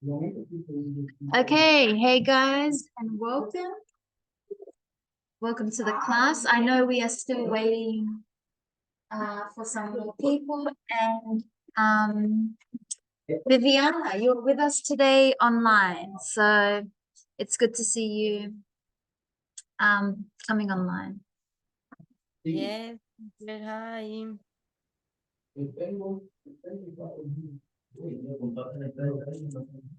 Okay, hey guys, and welcome. Welcome to the class. I know we are still waiting for some more people, and Viviana, you're with us today online, so it's good to see you coming online. Yes, hi.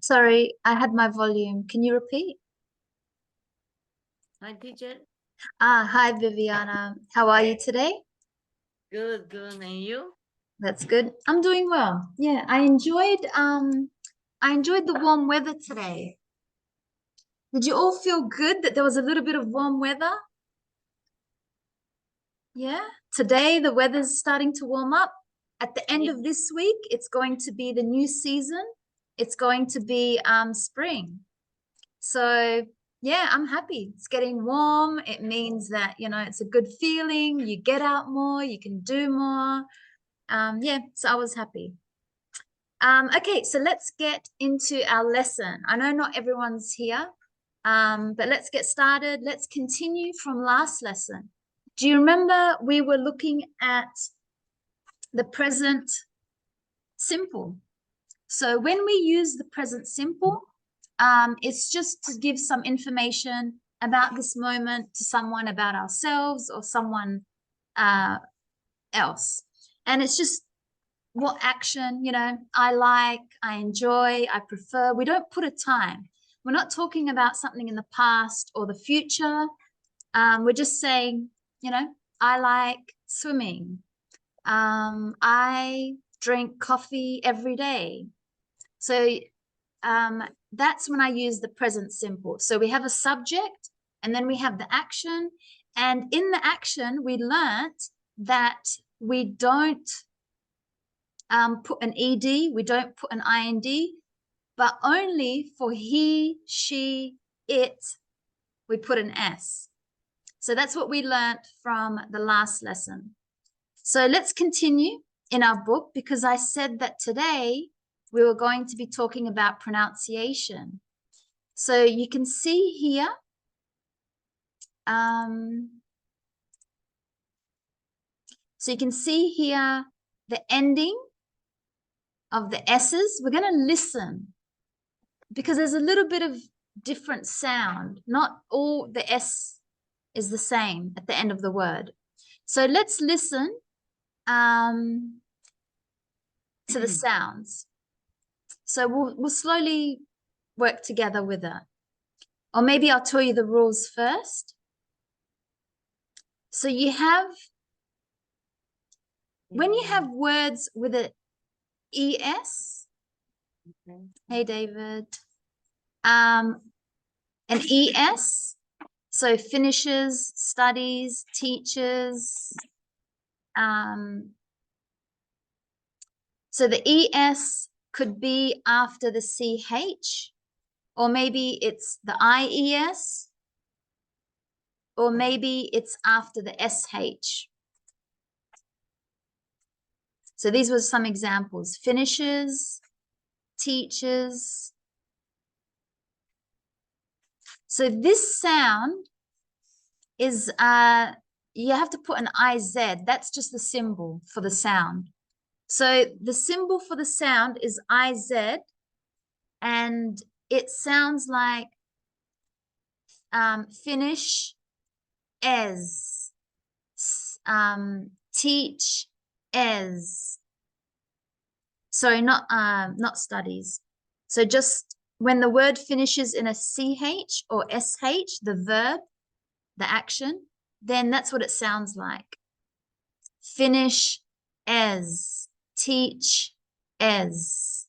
Sorry, I had my volume. Can you repeat? Hi, teacher. Hi Viviana. How are you today? Good, good. And you? That's good. I'm doing well. Yeah, I enjoyed the warm weather today. Did you all feel good that there was a little bit of warm weather? Yeah. Today the weather's starting to warm up. At the end of this week, it's going to be the new season. It's going to be spring. So yeah, I'm happy. It's getting warm. It means that, it's a good feeling. You get out more, you can do more. Yeah, so I was happy. Okay, so let's get into our lesson. I know not everyone's here, but let's get started. Let's continue from last lesson. Do you remember we were looking at the present simple? So when we use the present simple, it's just to give some information about this moment to someone, about ourselves or someone else. And it's just what action, I like, I enjoy, I prefer. We don't put a time. We're not talking about something in the past or the future. We're just saying, I like swimming. I drink coffee every day. So that's when I use the present simple. So we have a subject and then we have the action. And in the action, we learnt that we don't put an ed, we don't put an ind, but only for he, she, it, we put an s. So that's what we learned from the last lesson. So let's continue in our book, because I said that today we were going to be talking about pronunciation. So you can see here, the ending of the S's. We're going to listen because there's a little bit of different sound. Not all the S is the same at the end of the word. So let's listen to the sounds. So we'll slowly work together with it. Or maybe I'll tell you the rules first. So you have, when you have words with an ES, hey David, an ES, so finishes, studies, teachers. So the ES could be after the CH, or maybe it's the IES, or maybe it's after the SH. So these were some examples: finishes, teachers. So this sound is, you have to put an IZ. That's just the symbol for the sound. So the symbol for the sound is IZ, and it sounds like finish, as, teach, as. Sorry, not studies. So just when the word finishes in a CH or SH, the verb, the action, then that's what it sounds like. Finish as, teach as.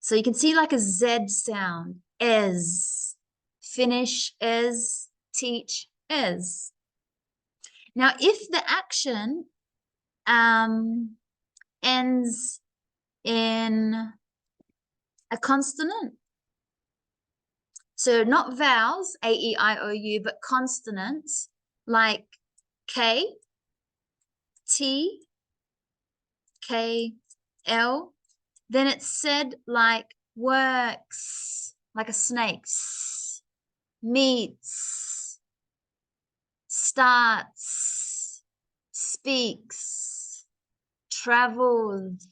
So you can see like a Z sound, as, finish as, teach as. Now, if the action ends in a consonant, so not vowels, A, E, I, O, U, but consonants like K, T, K, L, then it's said like works, like a snake. Meets, starts, speaks, travels.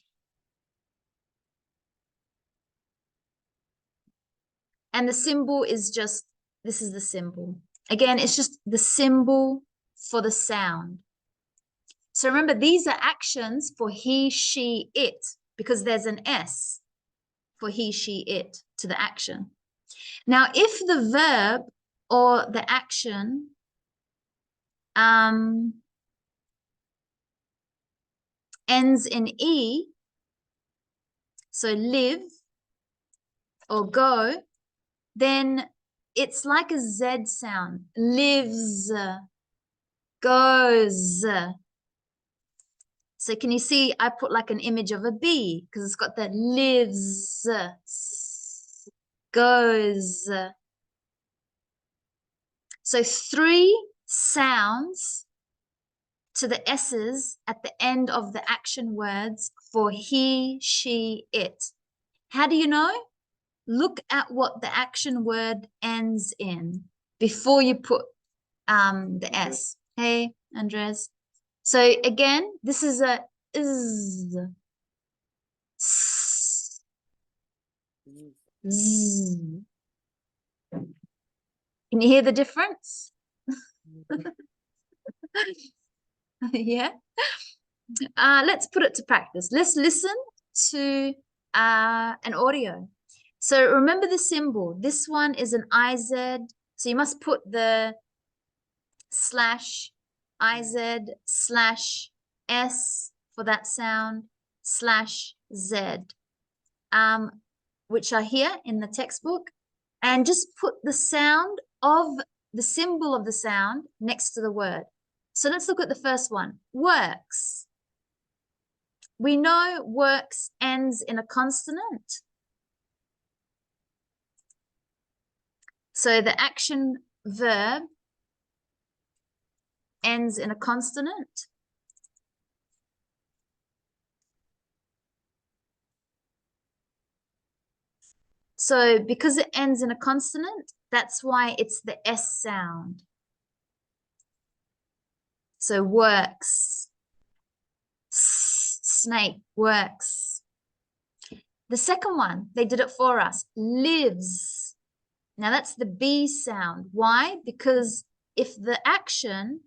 And the symbol is just, this is the symbol. Again, it's just the symbol for the sound. So remember, these are actions for he, she, it, because there's an S for he, she, it to the action. Now, if the verb or the action ends in E, so live or go, then it's like a Z sound. Lives, goes. So can you see I put like an image of a bee because it's got the lives, goes. So 3 sounds to the S's at the end of the action words for he, she, it. How do you know? Look at what the action word ends in before you put the S. Hey, Andres. So again, this is a is. Z. Can you hear the difference? Yeah. Let's put it to practice. Let's listen to an audio. So remember the symbol. This one is an IZ. So you must put the slash IZ slash S for that sound slash Z, which are here in the textbook. And just put the sound of the symbol of the sound next to the word. So let's look at the first one, works. We know works ends in a consonant. So the action verb ends in a consonant. So because it ends in a consonant, that's why it's the S sound. So works, snake, works. The second one, they did it for us, lives. Now that's the B sound. Why? Because if the action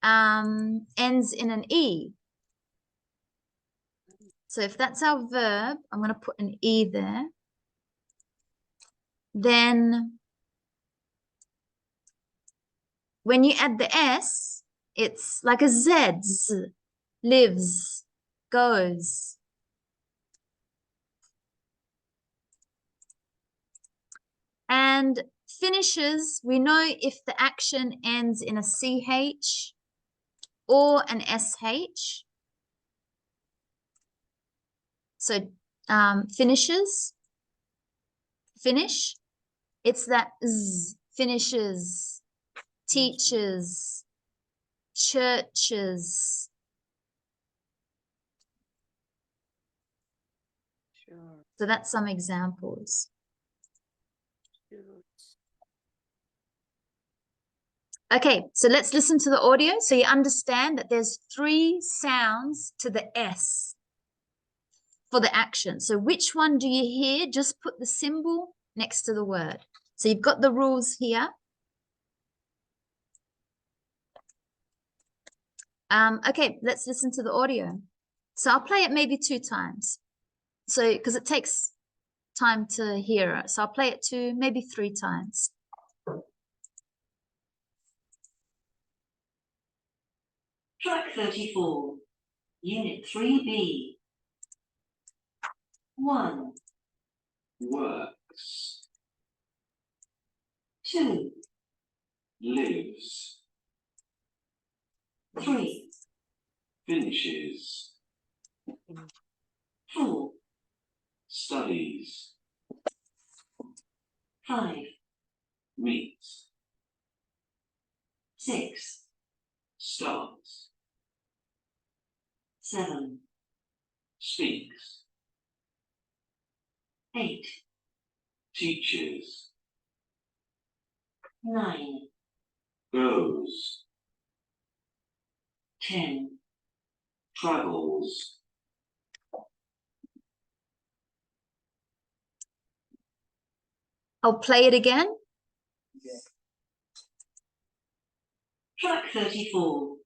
ends in an E, so if that's our verb, I'm going to put an E there. Then when you add the S, it's like a Z, lives, goes. And finishes, we know if the action ends in a CH or an SH. So finishes, finish, it's that Z, finishes, teachers, churches. Sure. So that's some examples. Okay, so let's listen to the audio so you understand that there's 3 sounds to the S for the action. So which one do you hear? Just put the symbol next to the word. So you've got the rules here. Okay, let's listen to the audio. So I'll play it maybe 2 times. So because it takes time to hear it. So I'll play it 2, maybe 3 times. Track 34, Unit 3B. 1, works, 2, lives, 3, finishes, 4, studies, 5, meets, 6, starts, 7, speaks, 8, teaches, 9, goes, 10, travels, I'll play it again. Track 34,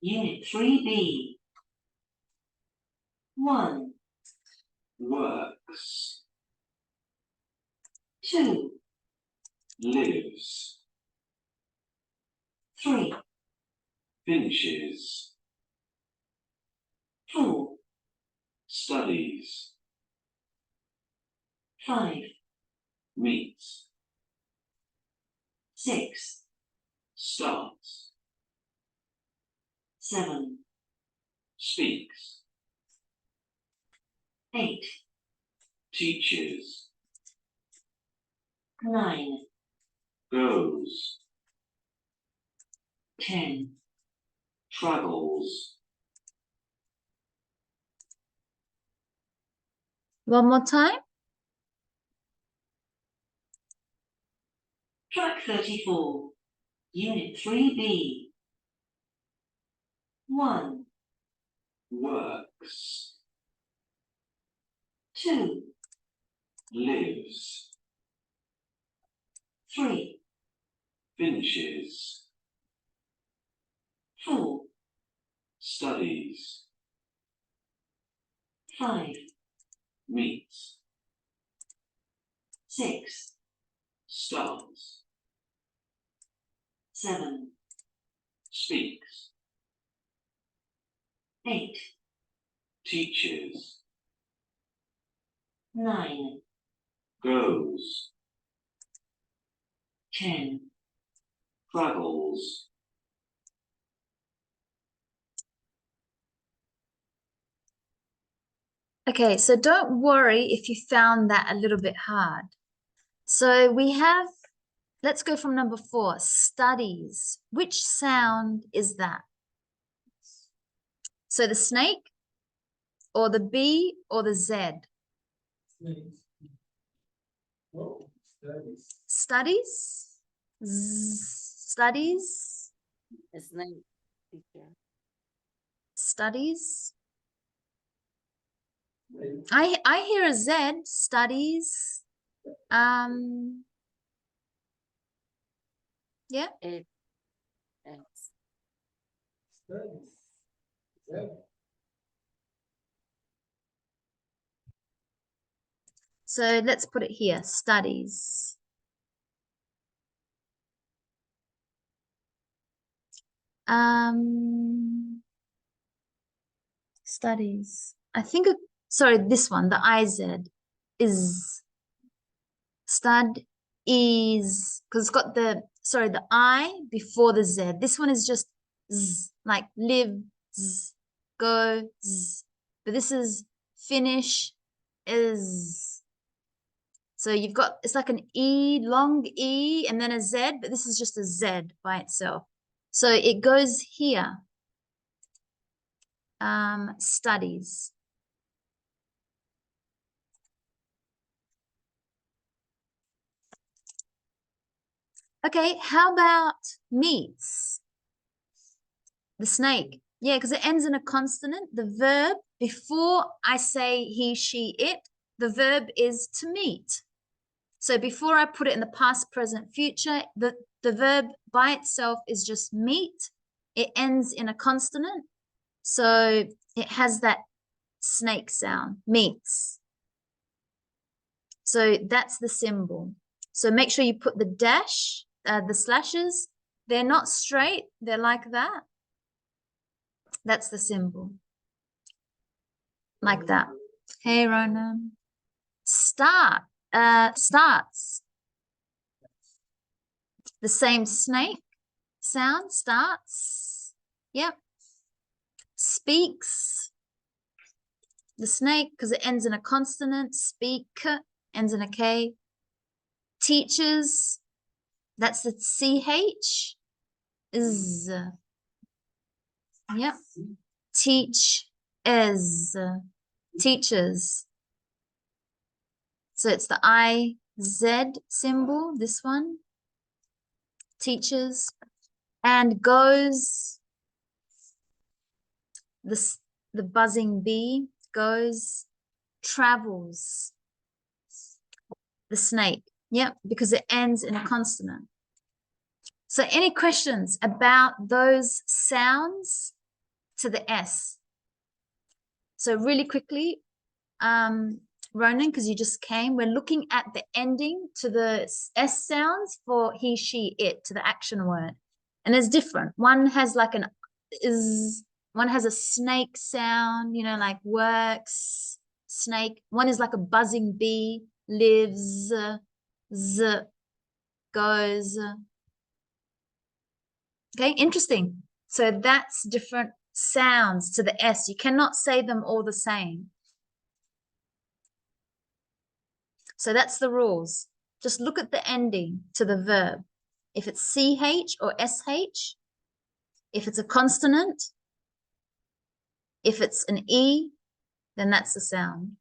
Unit 3B. 1, works, 2, lives, 3, finishes, 4, studies, 5, meets, 6, starts, 7, speaks, 8, teaches, 9, goes, 10, travels, One more time. Track 34, Unit 3B. 1, works, 2, lives, 3, finishes, 4, studies, 5, meets, 6, starts, 7, speaks, 8, teaches, 9, goes, 10, travels, Okay, so don't worry if you found that a little bit hard. So we have, let's go from number 4, studies. Which sound is that? So the snake or the B or the Z? Studies? Studies? Snake, teacher. Studies? I hear a Z, studies. Yeah. It, it's So let's put it here, studies. Studies. I think, sorry, this one, the IZ is stud is, because it's got the, sorry, the I before the Z. This one is just Z, like live, Z, go, Z. But this is finish, is. So you've got, it's like an E, long E, and then a Z, but this is just a Z by itself. So it goes here. Studies. Okay, how about meets? The snake. Yeah, because it ends in a consonant. The verb, before I say he, she, it, the verb is to meet. So before I put it in the past, present, future, the verb by itself is just meet. It ends in a consonant. So it has that snake sound, meets. So that's the symbol. So make sure you put the dash, the slashes. They're not straight. They're like that. That's the symbol. Like that. Hey, Ronan. Start. Starts. The same snake sound, starts. Yep. Speaks. The snake, because it ends in a consonant. Speak, ends in a K. Teaches. That's the CH. Is. Yep. Teach is. Teachers. So it's the IZ symbol, this one, teachers, and goes, the buzzing bee, goes, travels, the snake. Yep, because it ends in a consonant. So any questions about those sounds to the S? So really quickly, Ronan, because you just came, we're looking at the ending to the S sounds for he, she, it, to the action word. And there's different. One has like an is, one has a snake sound, you know, like works, snake. One is like a buzzing bee, lives, z, goes. Okay, interesting. So that's different sounds to the S. You cannot say them all the same. So that's the rules. Just look at the ending to the verb. If it's CH or SH, if it's a consonant, if it's an E, then that's the sound.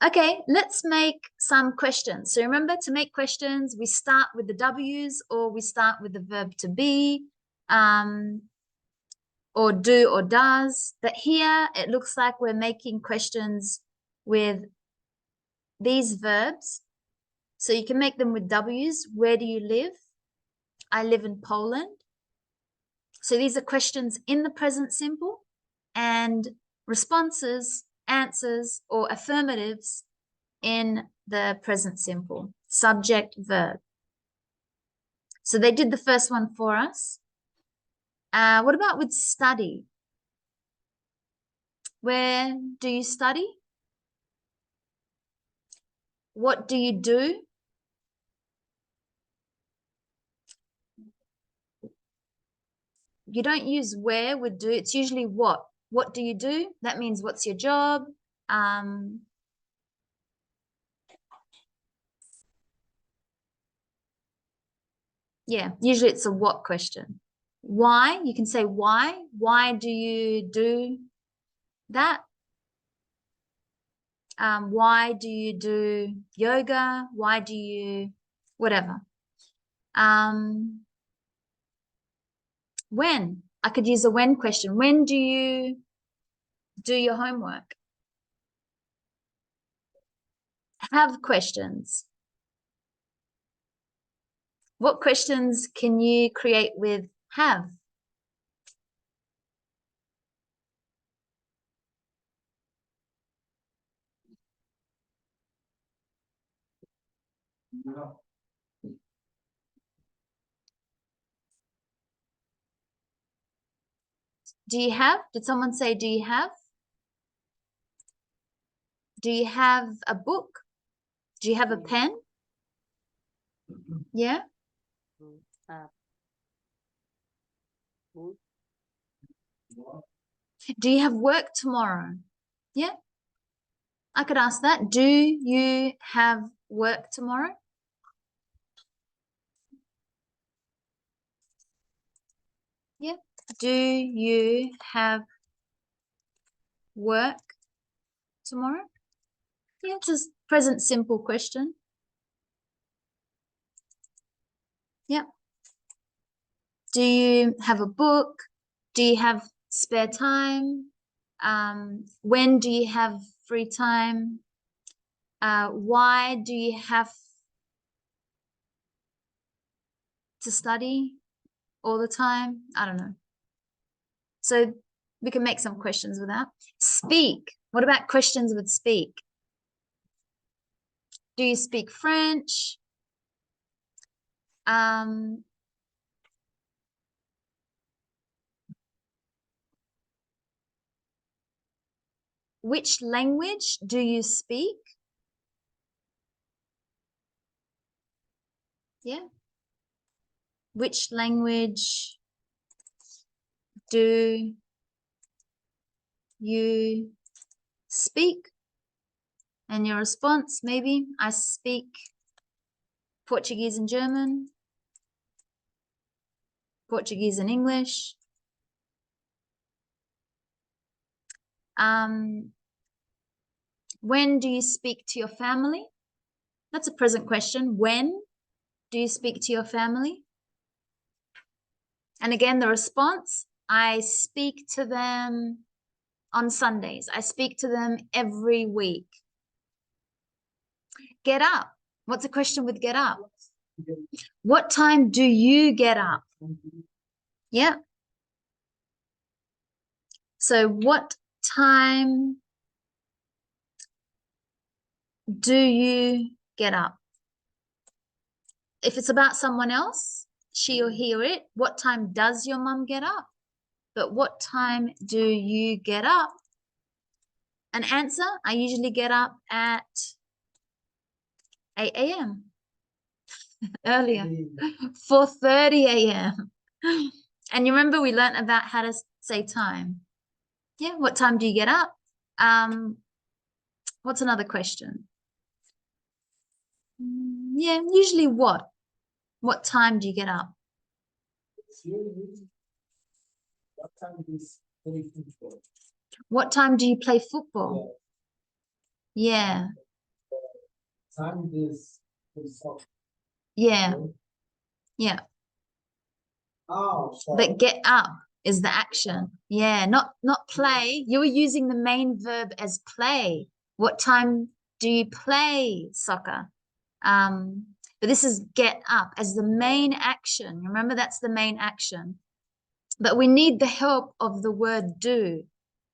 Okay, let's make some questions. So remember, to make questions, we start with the W's or we start with the verb to be, or do or does. But here it looks like we're making questions with these verbs. So you can make them with W's. Where do you live? I live in Poland. So these are questions in the present simple, and responses, answers, or affirmatives in the present simple, subject, verb. So they did the first one for us. What about with study? Where do you study? What do you do? You don't use where with do. It's usually what. What do you do? That means what's your job? Yeah, usually it's a what question. Why? You can say why. Why do you do that? Why do you do yoga? Why do you whatever? When? I could use a when question. When do you do your homework? Have questions. What questions can you create with have? Do you have? Did someone say, do you have? Do you have a book? Do you have a pen? Yeah. Do you have work tomorrow? Yeah. I could ask that. Do you have work tomorrow? Yeah. Do you have work tomorrow? Yeah, it's a present simple question. Yeah. Do you have a book? Do you have spare time? When do you have free time? Why do you have to study all the time? I don't know. So we can make some questions with that. Speak. What about questions with speak? Do you speak French? Which language do you speak? Yeah. Which language do you speak? And your response, maybe, I speak Portuguese and German, Portuguese and English. When do you speak to your family? That's a present question. When do you speak to your family? And again, the response, I speak to them on Sundays. I speak to them every week. Get up. What's the question with get up? What time do you get up? Yeah. So what time do you get up? If it's about someone else, she or he or it, what time does your mum get up? But what time do you get up? An answer, I usually get up at 8 a.m. earlier, 4:30 a.m. And you remember we learned about how to say time. Yeah, what time do you get up? What's another question? Yeah, usually what? What time do you get up? What time do you play football? What time do you play football? Yeah, Time is soccer. yeah, yeah. Oh, But get up is the action. Yeah, not play. You were using the main verb as play. What time do you play soccer? But this is get up as the main action. Remember, that's the main action. But we need the help of the word do.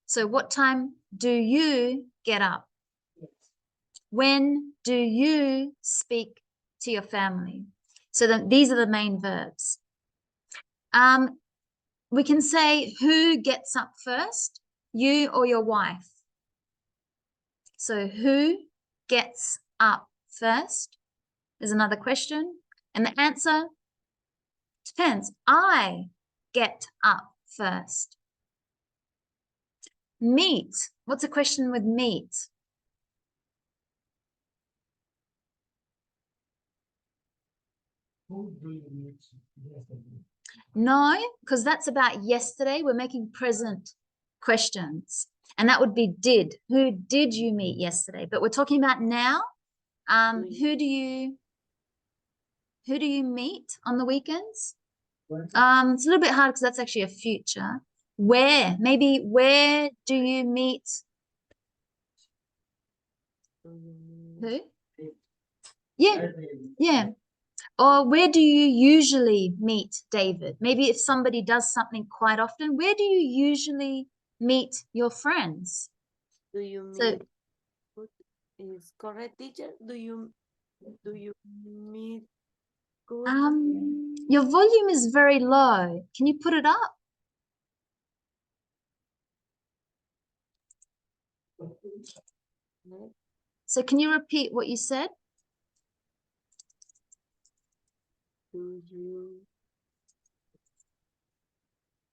So what time do you get up? When do you speak to your family? So these are the main verbs. We can say who gets up first, you or your wife. So who gets up first is another question. And the answer depends. I get up first. Meet. What's a question with meet? who do you meet yesterday? No, because that's about yesterday. We're making present questions. And that would be did. Who did you meet yesterday? But we're talking about now. Who do you meet on the weekends? When? It's a little bit hard because that's actually a future. Where? Maybe where do you meet who? Yeah, yeah. Or where do you usually meet David? Maybe if somebody does something quite often, where do you usually meet your friends? Do you So- meet? What is correct, teacher? Do you meet? Good. Your volume is very low. Can you put it up? No? So can you repeat what you said? Do you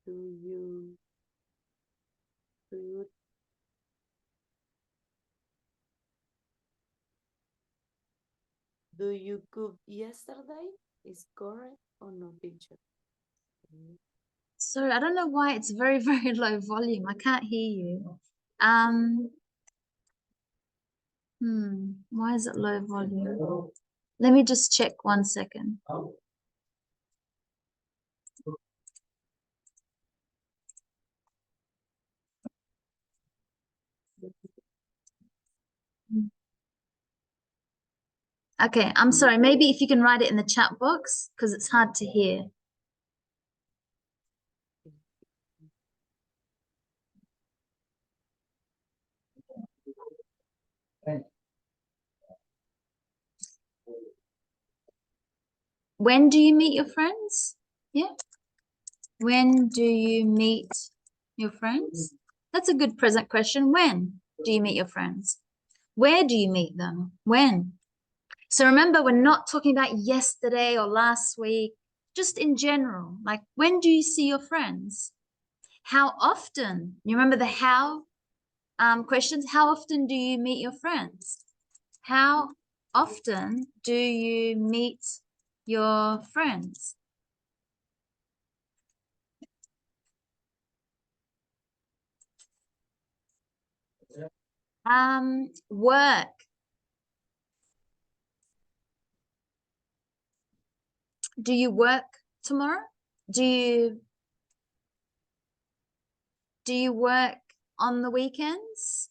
do you do you cook yesterday? Is correct or no, teacher? Sorry, I don't know why it's very, very low volume. I can't hear you. Why is it low volume? Let me just check 1 second. Oh, Okay, I'm sorry. Maybe if you can write it in the chat box because it's hard to hear. thank When do you meet your friends? Yeah. When do you meet your friends? That's a good present question. When do you meet your friends? Where do you meet them? When? So remember, we're not talking about yesterday or last week, just in general. Like, when do you see your friends? How often? You remember the how questions? How often do you meet your friends? How often do you meet your friends? Work. Do you work tomorrow? Do you work on the weekends?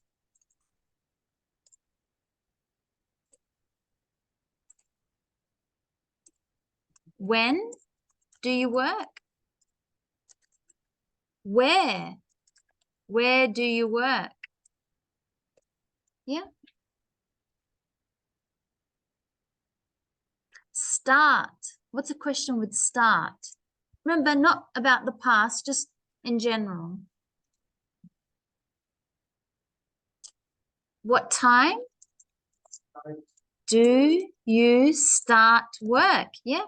When do you work? Where? Where do you work? Yeah. Start. What's a question with start? Remember, not about the past, just in general. What time do you start work? Yeah.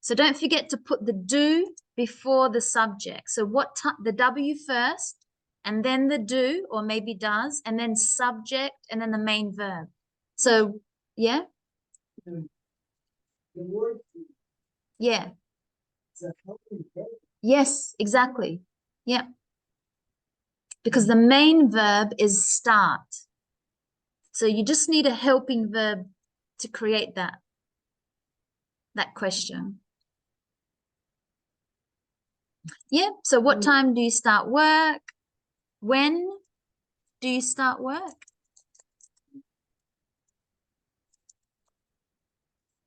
So don't forget to put the do before the subject. So what time, the W first, and then the do, or maybe does, and then subject, and then the main verb. So, yeah, The word yeah, is a helping verb. yes, exactly. Yeah. Because the main verb is start. So you just need a helping verb to create that question. Yeah, so what time do you start work? When do you start work?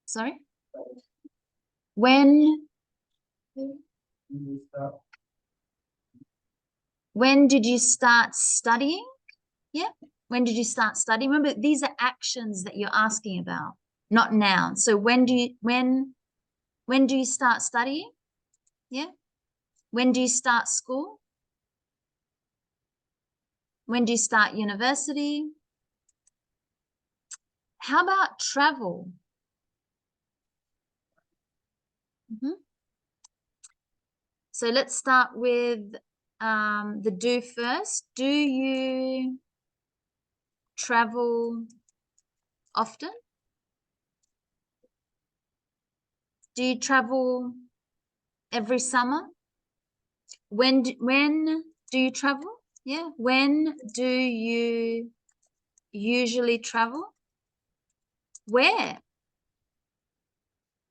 Sorry? When You start did you start studying? Yeah, when did you start studying? Remember, these are actions that you're asking about, not nouns. So when do you start studying? Yeah. When do you start school? When do you start university? How about travel? So let's start with the do first. Do you travel often? Do you travel every summer? When do you travel? Yeah. When do you usually travel? Where?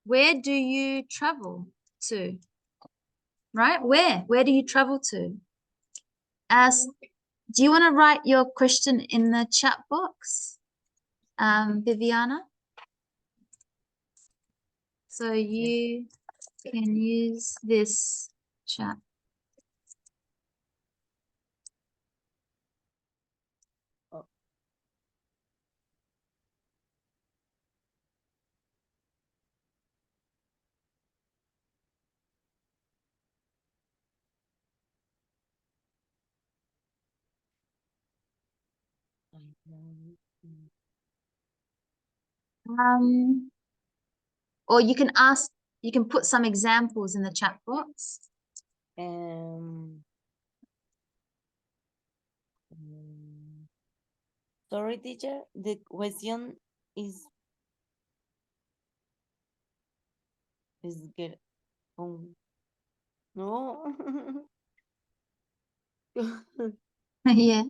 Where do you travel to? Right? Where do you travel to? Do you want to write your question in the chat box, Viviana? So you can use this chat. Or you can put some examples in the chat box. Sorry, teacher. The question is get no. Yeah.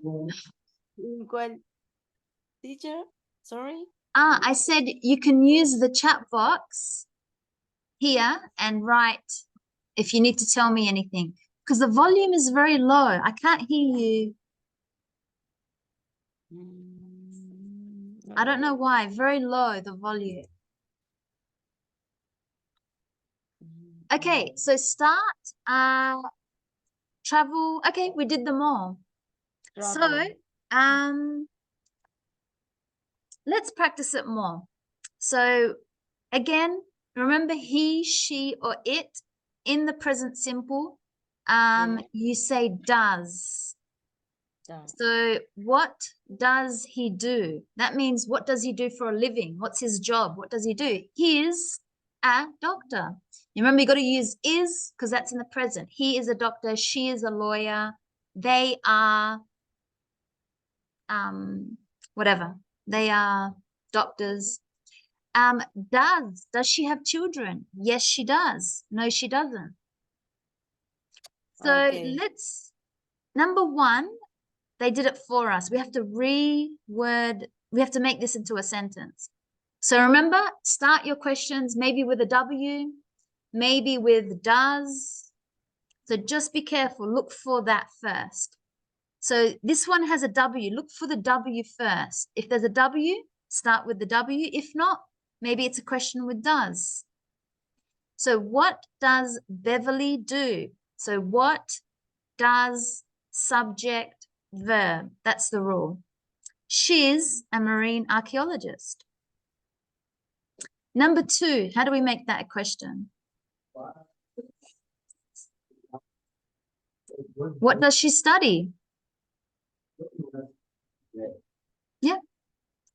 ¿En cuál? Teacher, sorry. I said you can use the chat box here and write if you need to tell me anything, because the volume is very low. I can't hear you. I don't know why. Very low, the volume. Okay, so start, travel. Okay, we did them all. So, let's practice it more. So, again, remember he, she, or it in the present simple. You say does. So what does he do? That means what does he do for a living? What's his job? What does he do? He is a doctor. You remember you got to use is because that's in the present. He is a doctor. She is a lawyer. They are whatever. They are doctors. Does she have children? Yes, she does. No, she doesn't. So let's, number one, They did it for us. We have to reword, we have to make this into a sentence. So remember, start your questions maybe with a W, maybe with does. So just be careful, look for that first. So this one has a W, look for the W first. If there's a W, start with the W. If not, maybe it's a question with does. So what does Beverly do? So what does subject verb? That's the rule. She's a marine archaeologist. Number 2, how do we make that a question? What does she study? Yeah.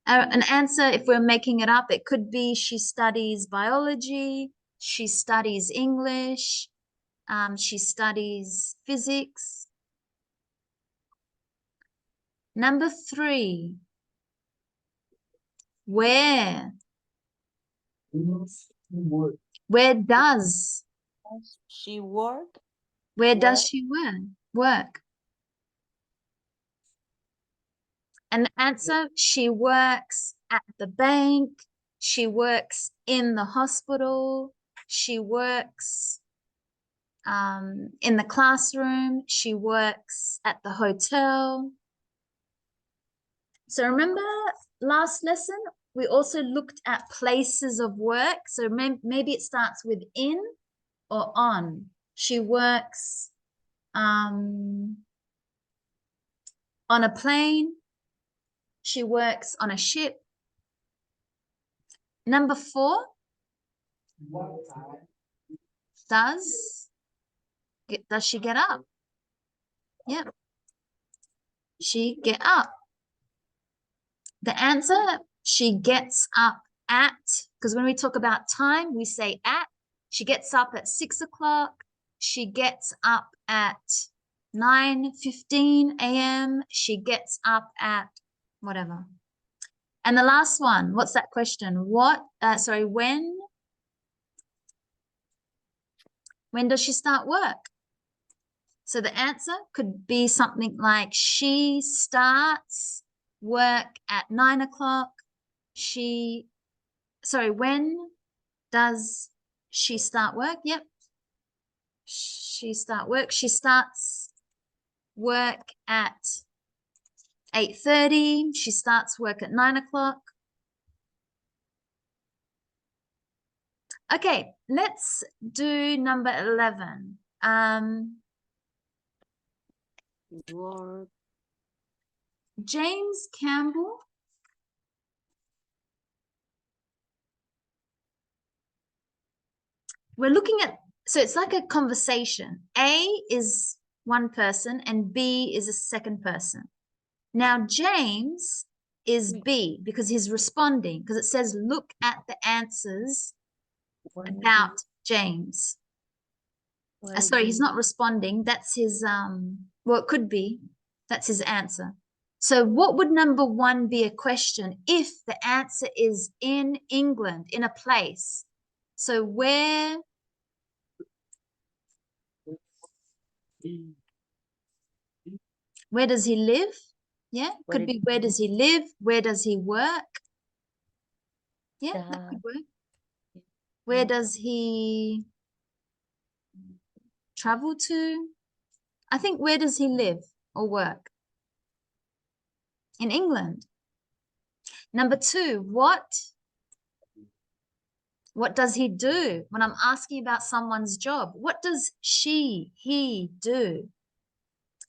An answer, if we're making it up, it could be she studies biology, she studies English, she studies physics. Number 3, where? Where does? She work. Where does Where? she work? And the answer, she works at the bank, she works in the hospital, she works in the classroom, she works at the hotel. So remember last lesson, we also looked at places of work. So maybe it starts with in or on. She works on a plane. She works on a ship. Number 4, does she get up? Yep. She get up. The answer, she gets up at, because when we talk about time, we say at. She gets up at 6 o'clock. She gets up at 9:15 a.m. She gets up at whatever. And the last one, what's that question? When does she start work? So the answer could be something like she starts work at 9 o'clock. When does she start work? Yep. She starts work at 8:30. She starts work at 9 o'clock. Okay, let's do number 11. Work. James Campbell. We're looking at, so it's like a conversation. A is one person and B is a second person. Now, James is B because he's responding, because it says, look at the answers about James. Sorry, he's not responding. That's his, well, it could be. That's his answer. So what would number 1 be a question if the answer is in England, in a place? So where does he live? Yeah, Where could is be where does he live? Where does he work? Yeah, that could work. Where does he travel to? I think where does he live or work? In England. Number 2, what does he do? When I'm asking about someone's job, what does he do?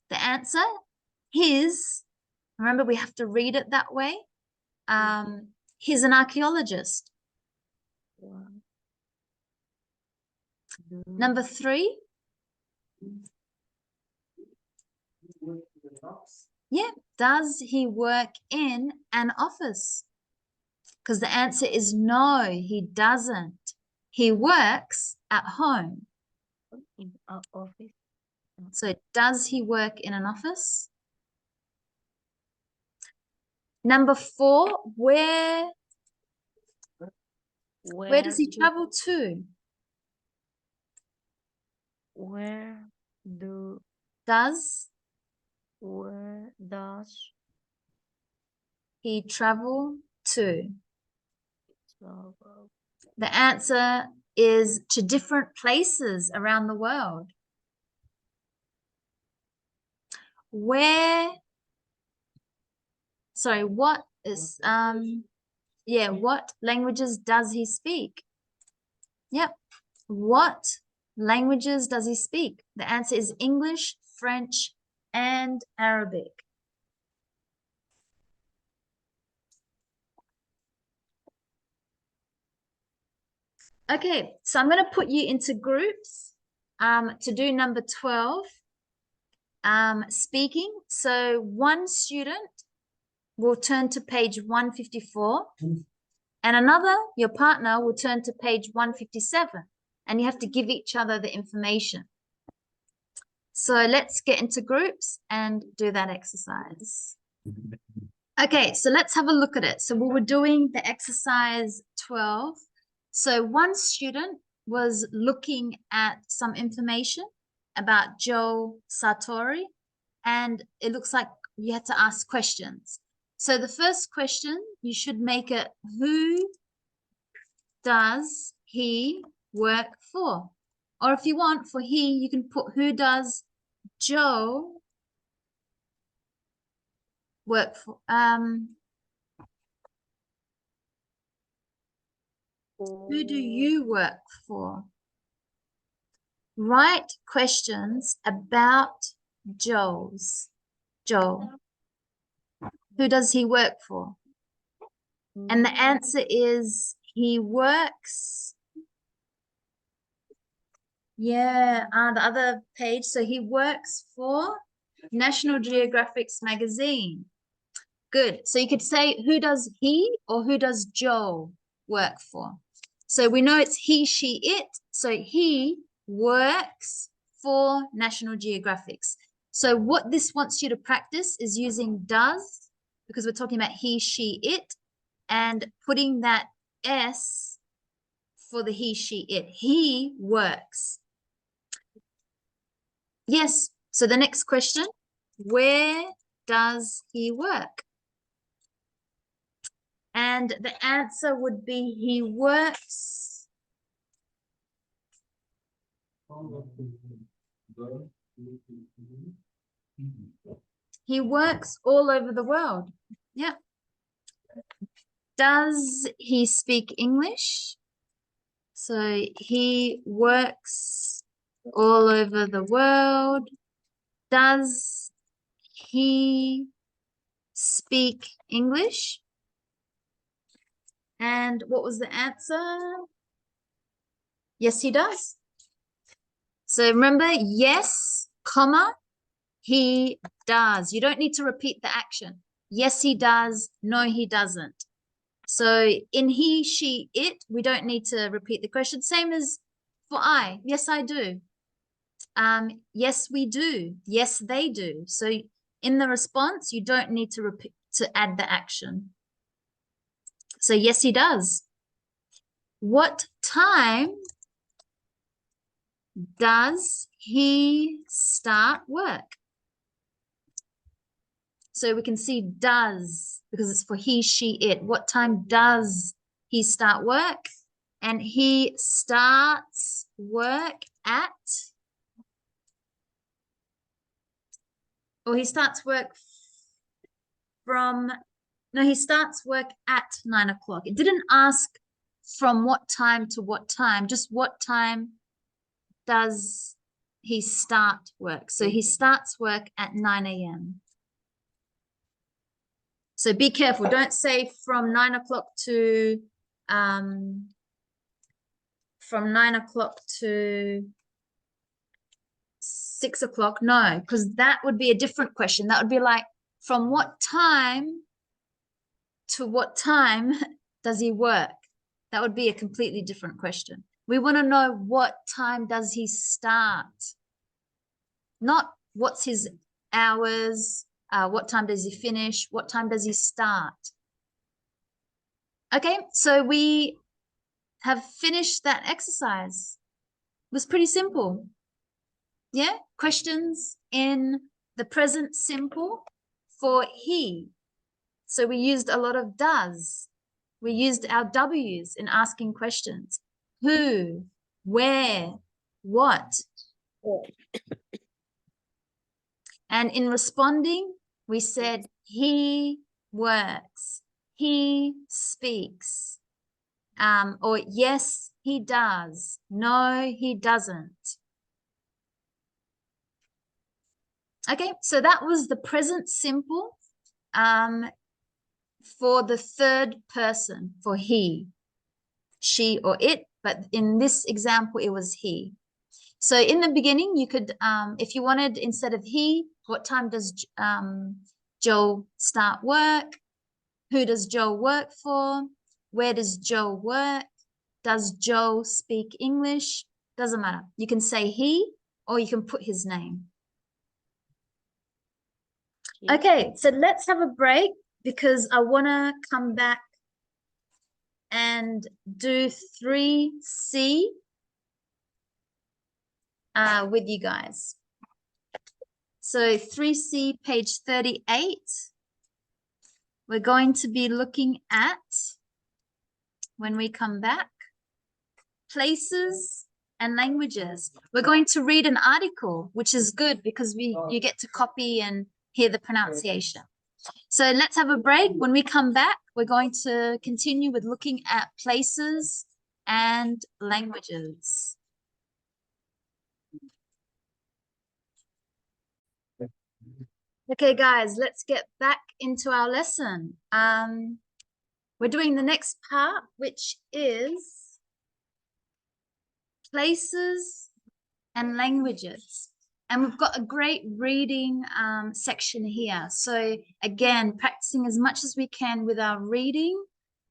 The answer, his, remember we have to read it that way. He's an archaeologist. Number 3. Yeah, does he work in an office? Because the answer is no, he doesn't. He works at home. In our office. So does he work in an office? Number 4, where does he travel to? Where do Does Where does he travel to? travel? The answer is to different places around the world. What is, what languages does he speak? Yep. What languages does he speak? The answer is English, French, and Arabic. Okay, so I'm going to put you into groups to do number 12, speaking. So one student will turn to page 154 and another, your partner, will turn to page 157 and you have to give each other the information. So let's get into groups and do that exercise. Okay, so let's have a look at it. So we were doing the exercise 12. So one student was looking at some information about Joe Sartori, and it looks like you had to ask questions. So the first question, you should make it, who does he work for? Or if you want, for he, you can put, who does Joe work for? Who do you work for? Write questions about Joe. Who does he work for? And the answer is he works. Yeah, the other page. So he works for National Geographic's magazine. Good. So you could say, who does he or who does Joe work for? So we know it's he, she, it. So he works for National Geographic's. So what this wants you to practice is using does, because we're talking about he, she, it, and putting that S for the he, she, it. He works. Yes. So the next question, where does he work? And the answer would be he works. He works all over the world. Yeah. Does he speak English? So he works all over the world. Does he speak English? And what was the answer? Yes, he does. So remember, yes, comma, he does. You don't need to repeat the action. Yes, he does. No, he doesn't. So in he, she, it, we don't need to repeat the question. Same as for I. Yes, I do. Yes, we do. Yes, they do. So in the response, you don't need to repeat to add the action. So yes, he does. What time does he start work? So we can see does, because it's for he, she, it. What time does he start work? And he starts work at, or he starts work from, no, he starts work at 9 o'clock. It didn't ask from what time to what time, just what time does he start work. So he starts work at 9 a.m. So be careful. Don't say from 9 o'clock to 6 o'clock. No, because that would be a different question. That would be like, from what time to what time does he work? That would be a completely different question. We want to know what time does he start? Not what's his hours, what time does he finish, what time does he start? Okay, so we have finished that exercise. It was pretty simple. Yeah, questions in the present simple for he. So we used a lot of does. We used our W's in asking questions. Who, where, what. And in responding, we said he works, he speaks, or yes, he does, no, he doesn't. Okay, so that was the present simple for the third person, for he, she, or it, but in this example, it was he. So in the beginning, you could, if you wanted, instead of he, what time does Joe start work? Who does Joe work for? Where does Joe work? Does Joe speak English? Doesn't matter. You can say he, or you can put his name. Okay, so let's have a break because I want to come back and do 3C with you guys. So 3C, page 38. We're going to be looking at, when we come back, places and languages. We're going to read an article, which is good because you get to copy and hear the pronunciation. So let's have a break. When we come back, we're going to continue with looking at places and languages. Okay, guys, let's get back into our lesson. We're doing the next part, which is places and languages. And we've got a great reading section here. So again, practicing as much as we can with our reading.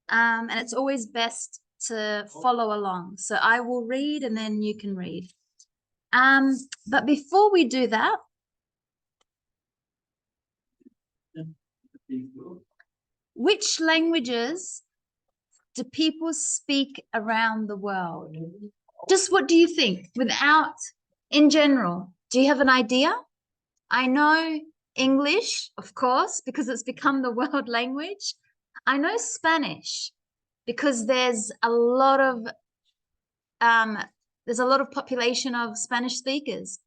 And it's always best to follow along. So I will read and then you can read. But before we do that, which languages do people speak around the world? Just what do you think? Without, in general, do you have an idea? I know English, of course, because it's become the world language. I know Spanish because there's a lot of population of Spanish speakers.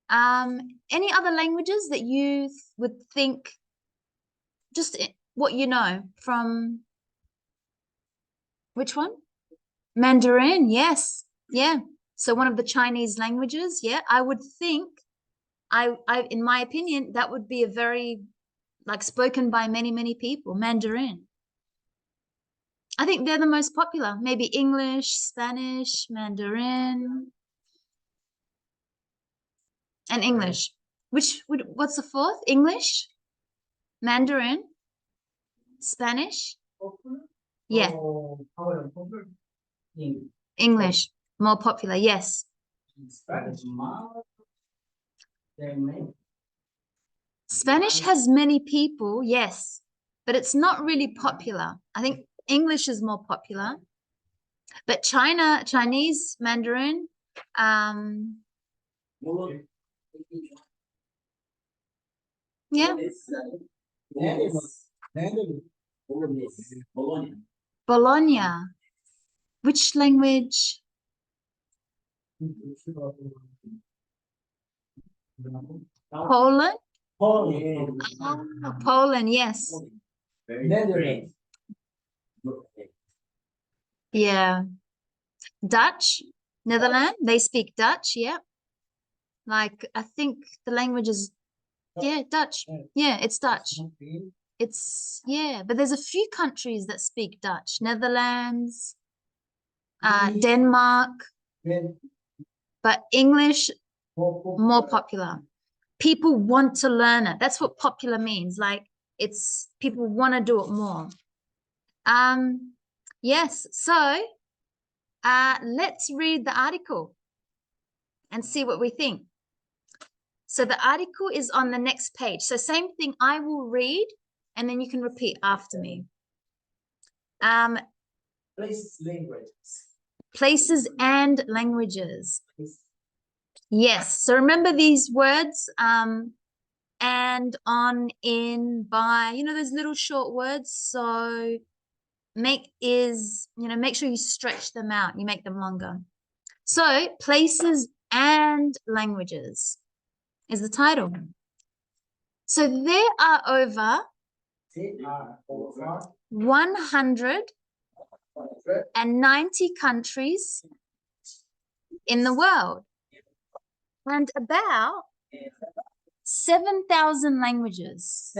Any other languages that you would think, just what you know from, which one? Mandarin, yes. Yeah. So one of the Chinese languages, yeah, I would think, in my opinion, that would be a very, like, spoken by many, many people, Mandarin. I think they're the most popular, maybe English, Spanish, Mandarin, and English. What's the fourth? English, Mandarin, Spanish? Yeah. English, more popular, yes. Spanish has many people, yes, but it's not really popular. I think English is more popular. But Chinese, Mandarin, yeah. Bologna. Which language? Poland? Oh, Poland, yes. Yeah. Dutch, Netherlands, they speak Dutch, yeah. Like, I think the language is, yeah, Dutch. Yeah, it's Dutch. It's, yeah, but there's a few countries that speak Dutch. Netherlands, Denmark, but English, more popular. People want to learn it. That's what popular means. Like, it's, people want to do it more. Yes, so let's read the article and see what we think. So the article is on the next page. So same thing, I will read and then you can repeat after me. Places and languages. Yes, so remember these words, and, on, in, by, those little short words. So make sure you stretch them out, you make them longer. So places and languages is the title. So there are over 190 countries in the world and about 7,000 languages.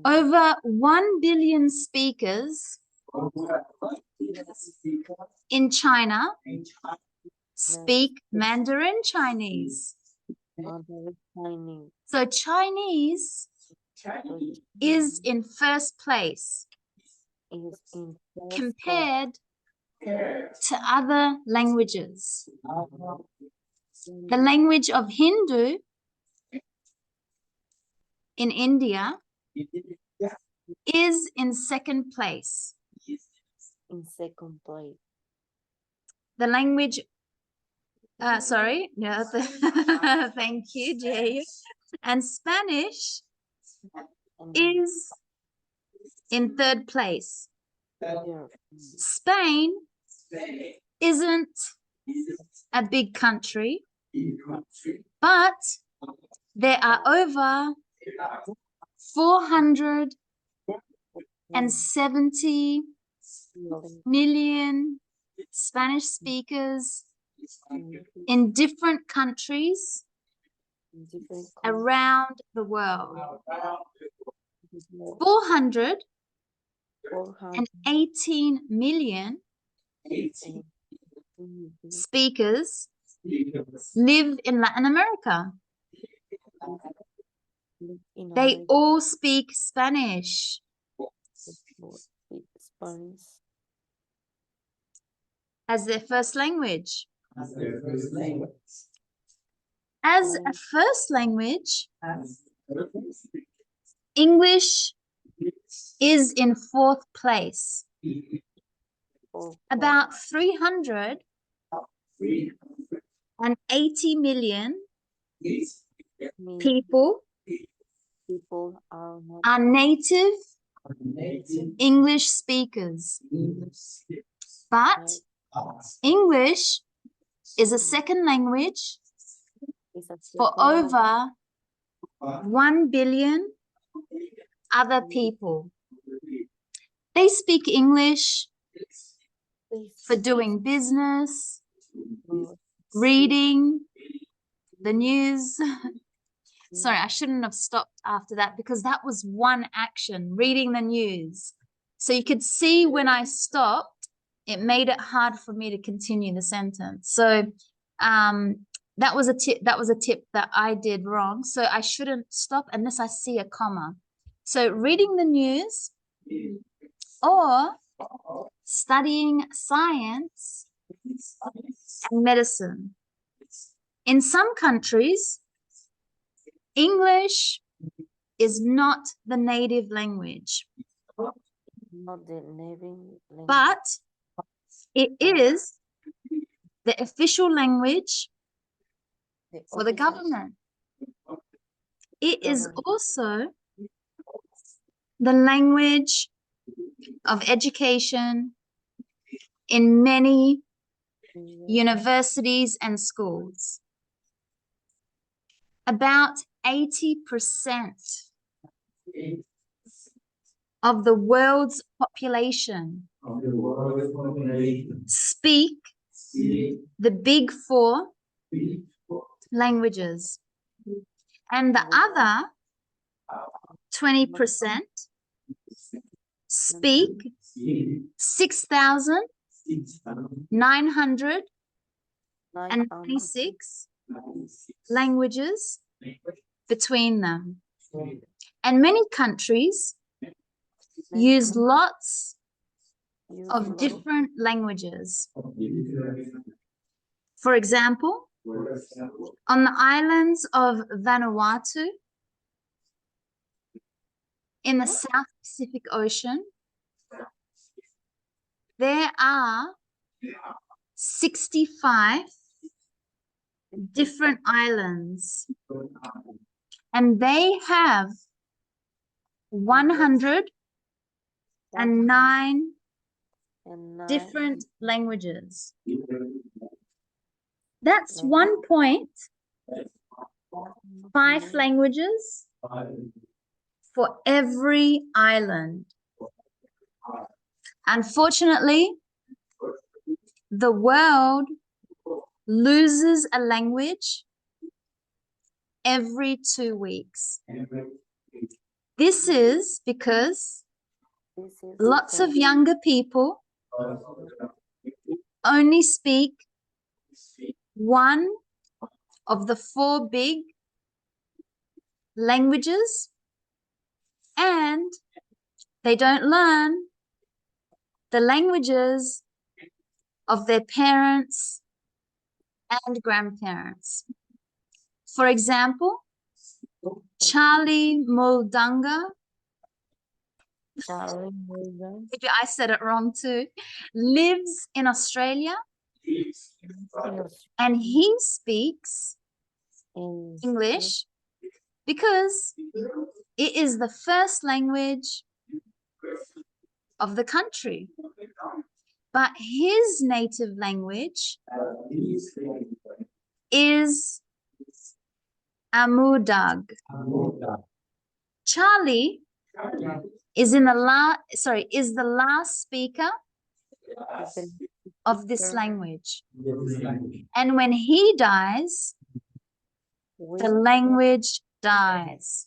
Over 1 billion speakers in China speak Mandarin Chinese. So Chinese is in first place compared to other languages. The language of Hindu in India is in second place. In second place. The language, thank you, Jay. And Spanish is in third place. Spain isn't a big country, but there are over 470 million Spanish speakers in different countries around the world. 418 million speakers live in Latin America. They all speak Spanish. As their first language. As a first language, English is in fourth place. About 380 million people are native English speakers. But English is a second language for over 1 billion other people. They speak English for doing business, reading the news. Sorry, I shouldn't have stopped after that because that was one action, reading the news. So you could see when I stopped, it made it hard for me to continue the sentence. So that was a tip that I did wrong. So I shouldn't stop unless I see a comma. So reading the news or studying science and medicine. In some countries, English is not the native language. Not the native language. But it is the official language for the government. It is also the language of education in many universities and schools. About 80% of the world's population speak the big four languages, and the other 20% speak 6,996 languages between them. And many countries use lots of different languages. For example, on the islands of Vanuatu in the South Pacific Ocean, there are 65 different islands and they have 109 and different languages. That's 1.5 languages for every island. Unfortunately, the world loses a language every 2 weeks. This is because this is lots of younger people only speak one of the 4 big languages, and they don't learn the languages of their parents and grandparents. For example, Charlie Muldunga, Charlie Morgan. maybe I said it wrong too, lives in Australia, and he speaks in English because it is the first language of the country. But his native language is Amudag. Charlie is the last speaker of this language. And when he dies, the language dies.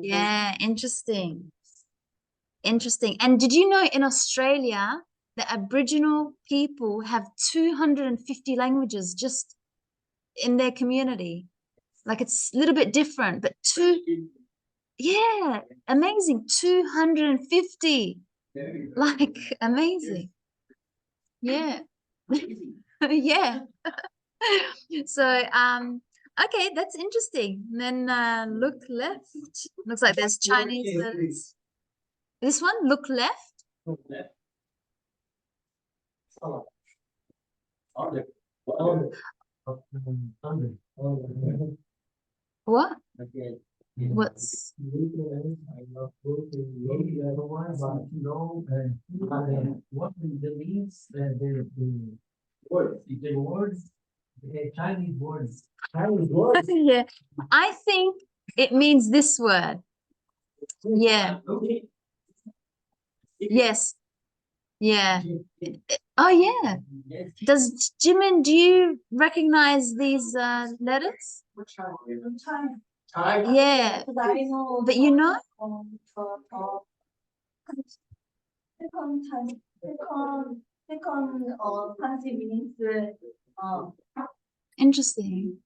Yeah, interesting. Interesting. And did you know in Australia, the Aboriginal people have 250 languages just in their community? Like it's a little bit different, but yeah, amazing. 250. Like amazing. Yeah. Yeah. So okay, that's interesting. And then look left. Looks like there's Chinese letters. This one, look left. What? What's What the means the words, the Chinese words. Chinese words. yeah. I think it means this word. Yeah. Okay. Yes. Yeah. Oh yeah. Does Jimin, do you recognize these letters? Yeah. But you know? country means Interesting.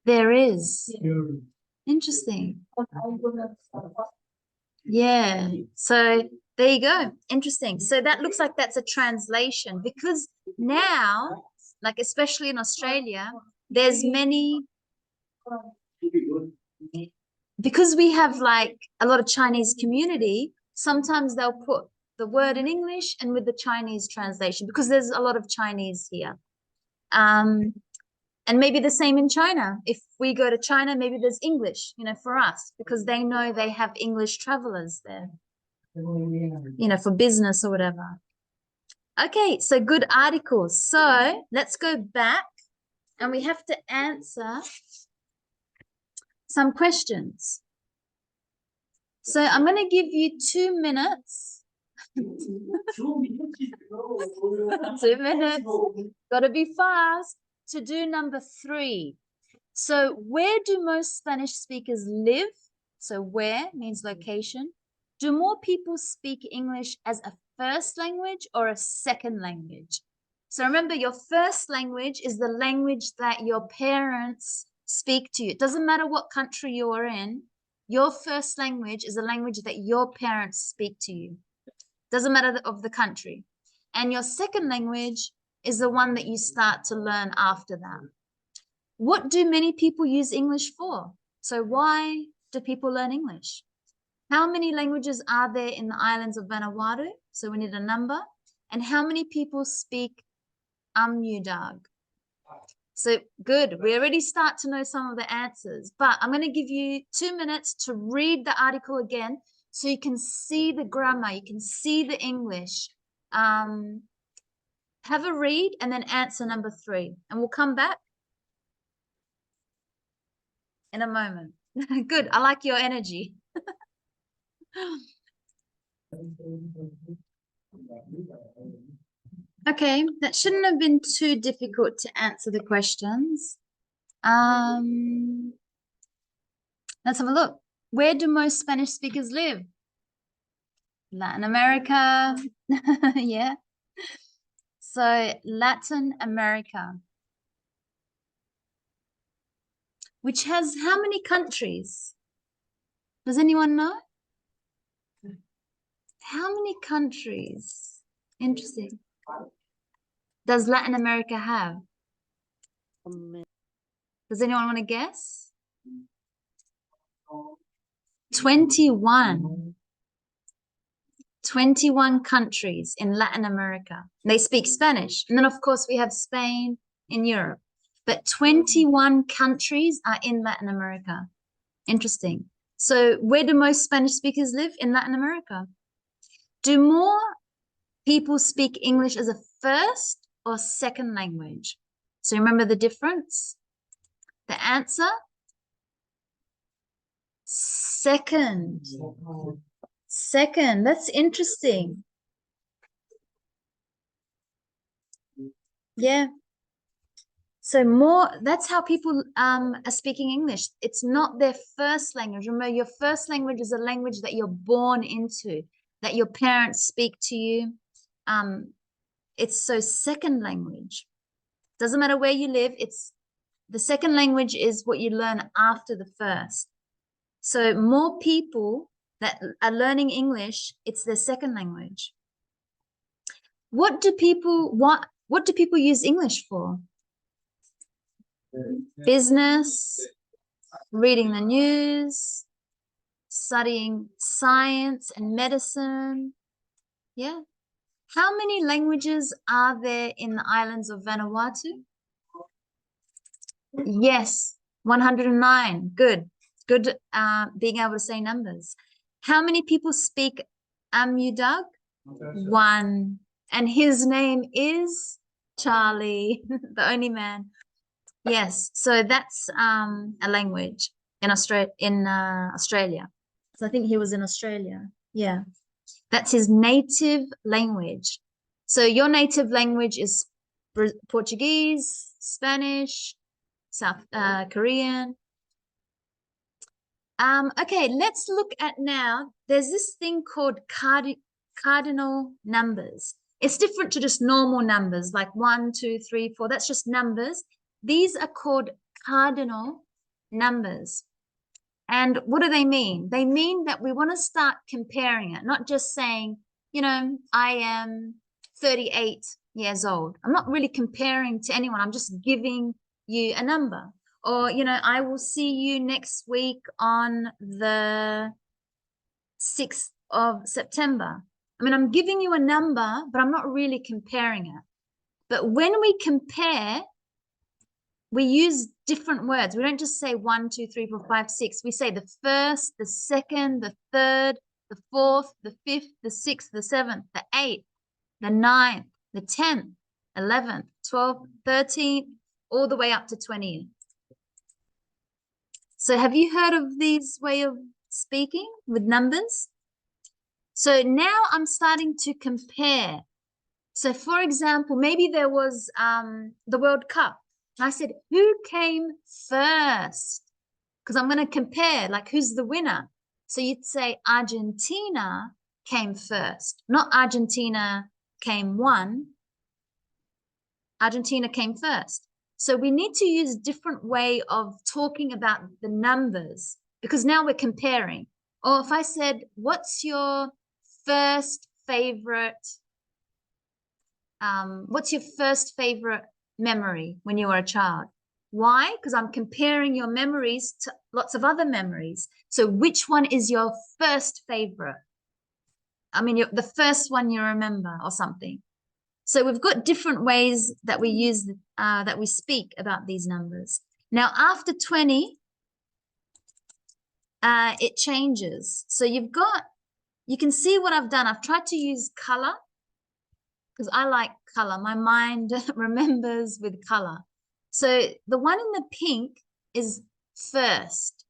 There is. Interesting. Yeah. So there you go. Interesting. So that looks like that's a translation, because now, like especially in Australia, there's many, because we have like a lot of Chinese community, sometimes they'll put the word in English and with the Chinese translation, because there's a lot of Chinese here. And maybe the same in China. If we go to China, maybe there's English, for us, because they know they have English travelers there, for business or whatever. Okay, so good articles. So let's go back and we have to answer some questions. So I'm going to give you 2 minutes. 2 minutes. Got to be fast to do number 3. So where do most Spanish speakers live? So where means location. Do more people speak English as a first language or a second language? So remember, your first language is the language that your parents speak to you. It doesn't matter what country you're in. Your first language is a language that your parents speak to you. Doesn't matter of the country. And your second language is the one that you start to learn after that. What do many people use English for? So why do people learn English? How many languages are there in the islands of Vanuatu? So we need a number. And how many people speak Amyudag? So good. We already start to know some of the answers, but I'm going to give you 2 minutes to read the article again so you can see the grammar, you can see the English. Have a read and then answer number 3, and we'll come back in a moment. Good. I like your energy. Okay, that shouldn't have been too difficult to answer the questions. Let's have a look. Where do most Spanish speakers live? Latin America. Yeah. So Latin America, which has how many countries? Does anyone know? How many countries? Interesting. Does Latin America have? Does anyone want to guess? 21. 21 countries in Latin America. They speak Spanish. And then, of course, we have Spain in Europe. But 21 countries are in Latin America. Interesting. So where do most Spanish speakers live in Latin America? Do more people speak English as a first or second language? So remember the difference? The answer? Second. Second. That's interesting. Yeah. So more, that's how people are speaking English. It's not their first language. Remember, your first language is a language that you're born into, that your parents speak to you. It's so second language. Doesn't matter where you live, it's the second language is what you learn after the first. So more people that are learning English, it's their second language. What do people use English for? Business, reading the news, studying science and medicine. Yeah. How many languages are there in the islands of Vanuatu? Yes, 109. Good. Good being able to say numbers. How many people speak Amyudag? 1. And his name is Charlie, the only man. Yes, so that's a language in Australia. So I think he was in Australia. Yeah, that's his native language. So your native language is Portuguese, Spanish, South Korean. Okay, let's look at now. There's this thing called cardinal numbers. It's different to just normal numbers like 1, 2, 3, 4. That's just numbers. These are called cardinal numbers. And what do they mean? They mean that we want to start comparing it, not just saying, you know, I am 38 years old. I'm not really comparing to anyone. I'm just giving you a number. Or, you know, I will see you next week on the 6th of September. I mean, I'm giving you a number, but I'm not really comparing it. But when we compare, we use different words. We don't just say 1, 2, 3, 4, 5, 6. We say the first, the second, the third, the fourth, the fifth, the sixth, the seventh, the eighth, the ninth, the 10th, 11th, 12th, 13th, all the way up to 20th. So have you heard of these way of speaking with numbers? So now I'm starting to compare. So for example, maybe there was the World Cup. And I said, who came first? Because I'm going to compare, like, who's the winner? So you'd say Argentina came first, not Argentina came one. Argentina came first. So we need to use different way of talking about the numbers because now we're comparing. Or if I said, what's your first favorite memory when you were a child? Why? Because I'm comparing your memories to lots of other memories. So which one is your first favorite? I mean, the first one you remember or something. So we've got different ways that we use, that we speak about these numbers. Now, after 20, it changes. So you can see what I've done. I've tried to use color because I like color. My mind remembers with color. So the one in the pink is first.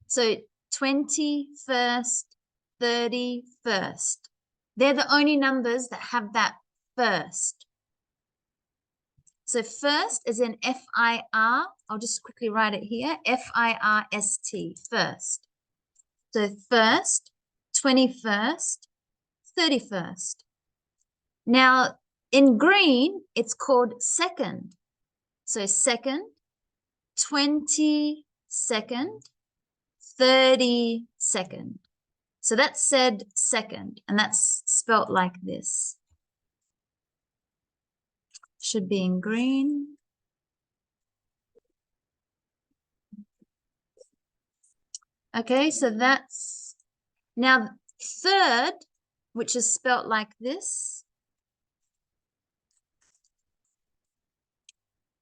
So 21st, 31st. They're the only numbers that have that first. So first is in F-I-R. I'll just quickly write it here. F-I-R-S-T, first. So first, 21st, 31st. Now, in green, it's called second. So second, 22nd, 32nd. So that's said second, and that's spelt like this. Should be in green. Okay, so that's now third, which is spelt like this.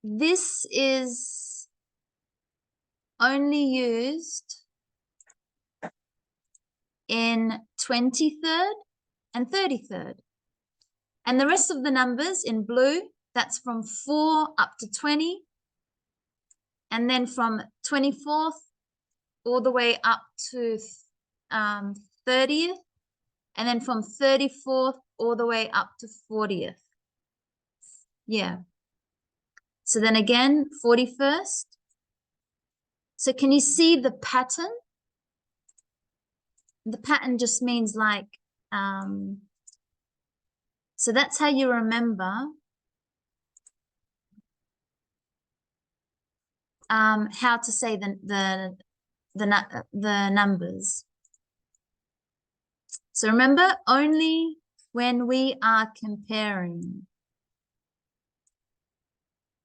This is only used in 23rd and 33rd. And the rest of the numbers in blue, that's from 4 up to 20. And then from 24th all the way up to 30th. And then from 34th all the way up to 40th. Yeah. So then again, 41st. So can you see the pattern? The pattern just means like, so that's how you remember how to say the numbers. So remember, only when we are comparing.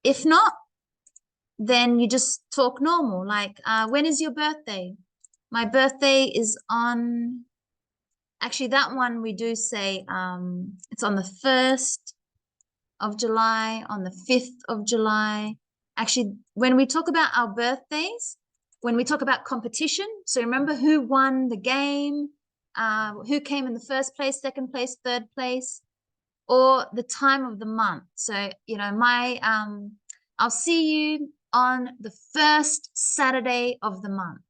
If not, then you just talk normal. Like, when is your birthday? My birthday is on, actually that one we do say, it's on the 1st of July, on the 5th of July. Actually, when we talk about our birthdays, when we talk about competition, so remember who won the game, who came in the first place, second place, third place, or the time of the month. So, you know, I'll see you on the first Saturday of the month.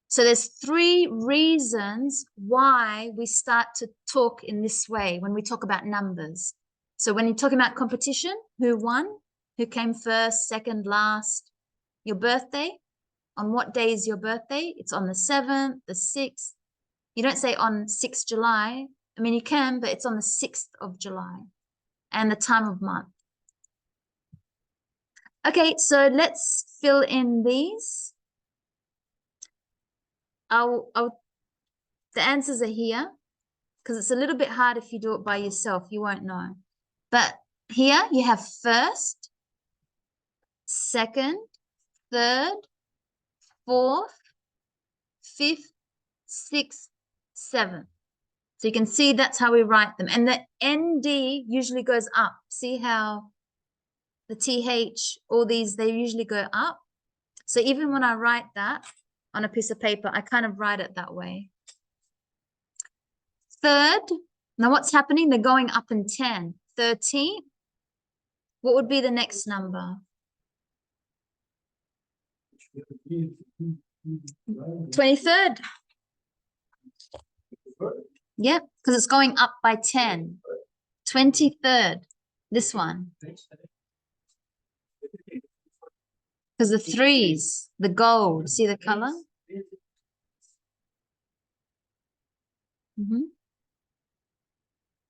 So there's 3 reasons why we start to talk in this way when we talk about numbers. So when you're talking about competition, who won, who came first, second, last, your birthday, on what day is your birthday? It's on the 7th, the 6th. You don't say on 6th July. I mean, you can, but it's on the 6th of July and the time of month. Okay, so let's fill in these. The answers are here because it's a little bit hard if you do it by yourself. You won't know. But here you have first, second, third, fourth, fifth, sixth, seventh. So you can see that's how we write them. And the ND usually goes up. See how the TH, all these, they usually go up. So even when I write that on a piece of paper, I kind of write it that way. Third, now what's happening? They're going up in 10. 13. What would be the next number? 23rd. Yep, because it's going up by 10. 23rd. This one. Because the 3s, the gold, see the color?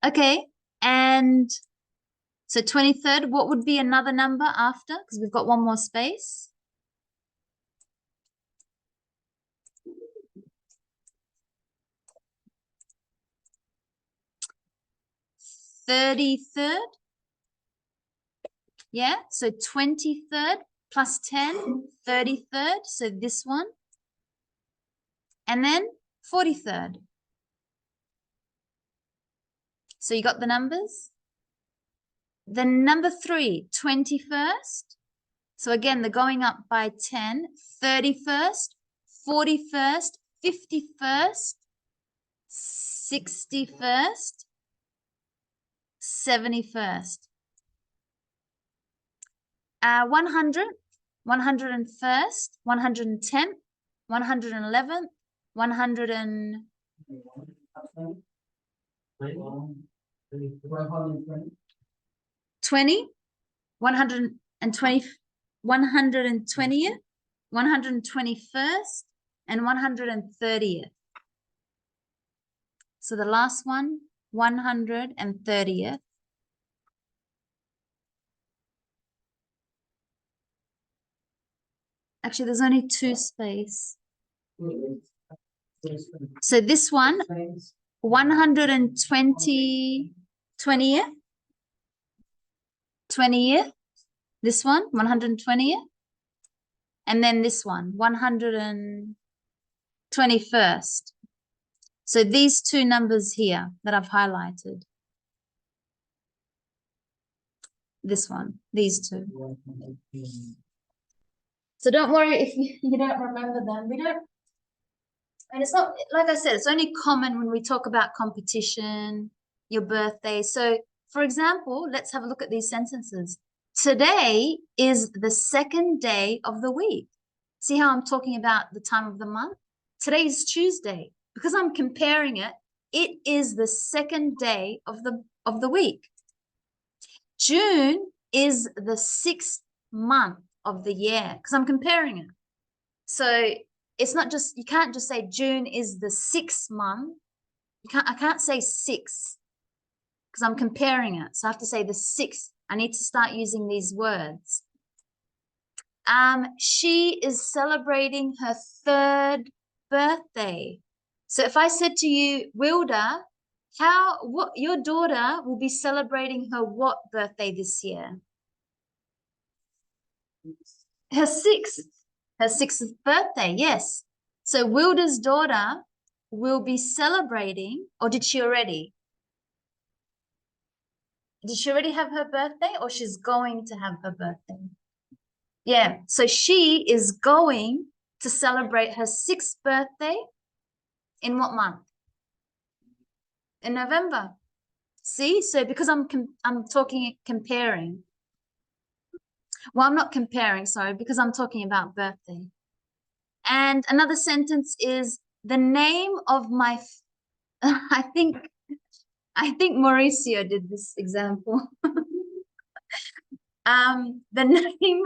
Okay, and so 23rd, what would be another number after? Because we've got one more space. 33rd. Yeah, so 23rd plus 10, 33rd. So this one. And then 43rd. So you got the numbers? Then number 3, 21st. So again, they're going up by 10, 31st, 41st, 51st, 61st, 71st. 100, 101st, 110th, 111th, 100 and 20, 120, 120th, 121st, and 130th. So the last one, 130th. Actually, there's only 2 space. So this one, 120, 20th, this one, 120th, and then this one, 121st. So these 2 numbers here that I've highlighted. This one, these 2. So don't worry if you don't remember them. And it's not, like I said, it's only common when we talk about competition, your birthday. So for example, let's have a look at these sentences. Today is the 2nd day of the week. See how I'm talking about the time of the month? Today is Tuesday. Because I'm comparing it, it is the 2nd day of the week. June is the 6th month of the year because I'm comparing it. So it's not just, you can't just say June is the 6th month. I can't say 6 because I'm comparing it. So I have to say the 6th. I need to start using these words. She is celebrating her 3rd birthday. So if I said to you, Wilda, what your daughter will be celebrating her what birthday this year? Her 6th birthday, yes. So Wilda's daughter will be celebrating, or did she already? Did she already have her birthday, or she's going to have her birthday? Yeah, so she is going to celebrate her 6th birthday in what month? In November. See, so because I'm comparing. Well, I'm not comparing, sorry, because I'm talking about birthday. And another sentence is the name of my, I think Mauricio did this example. The name,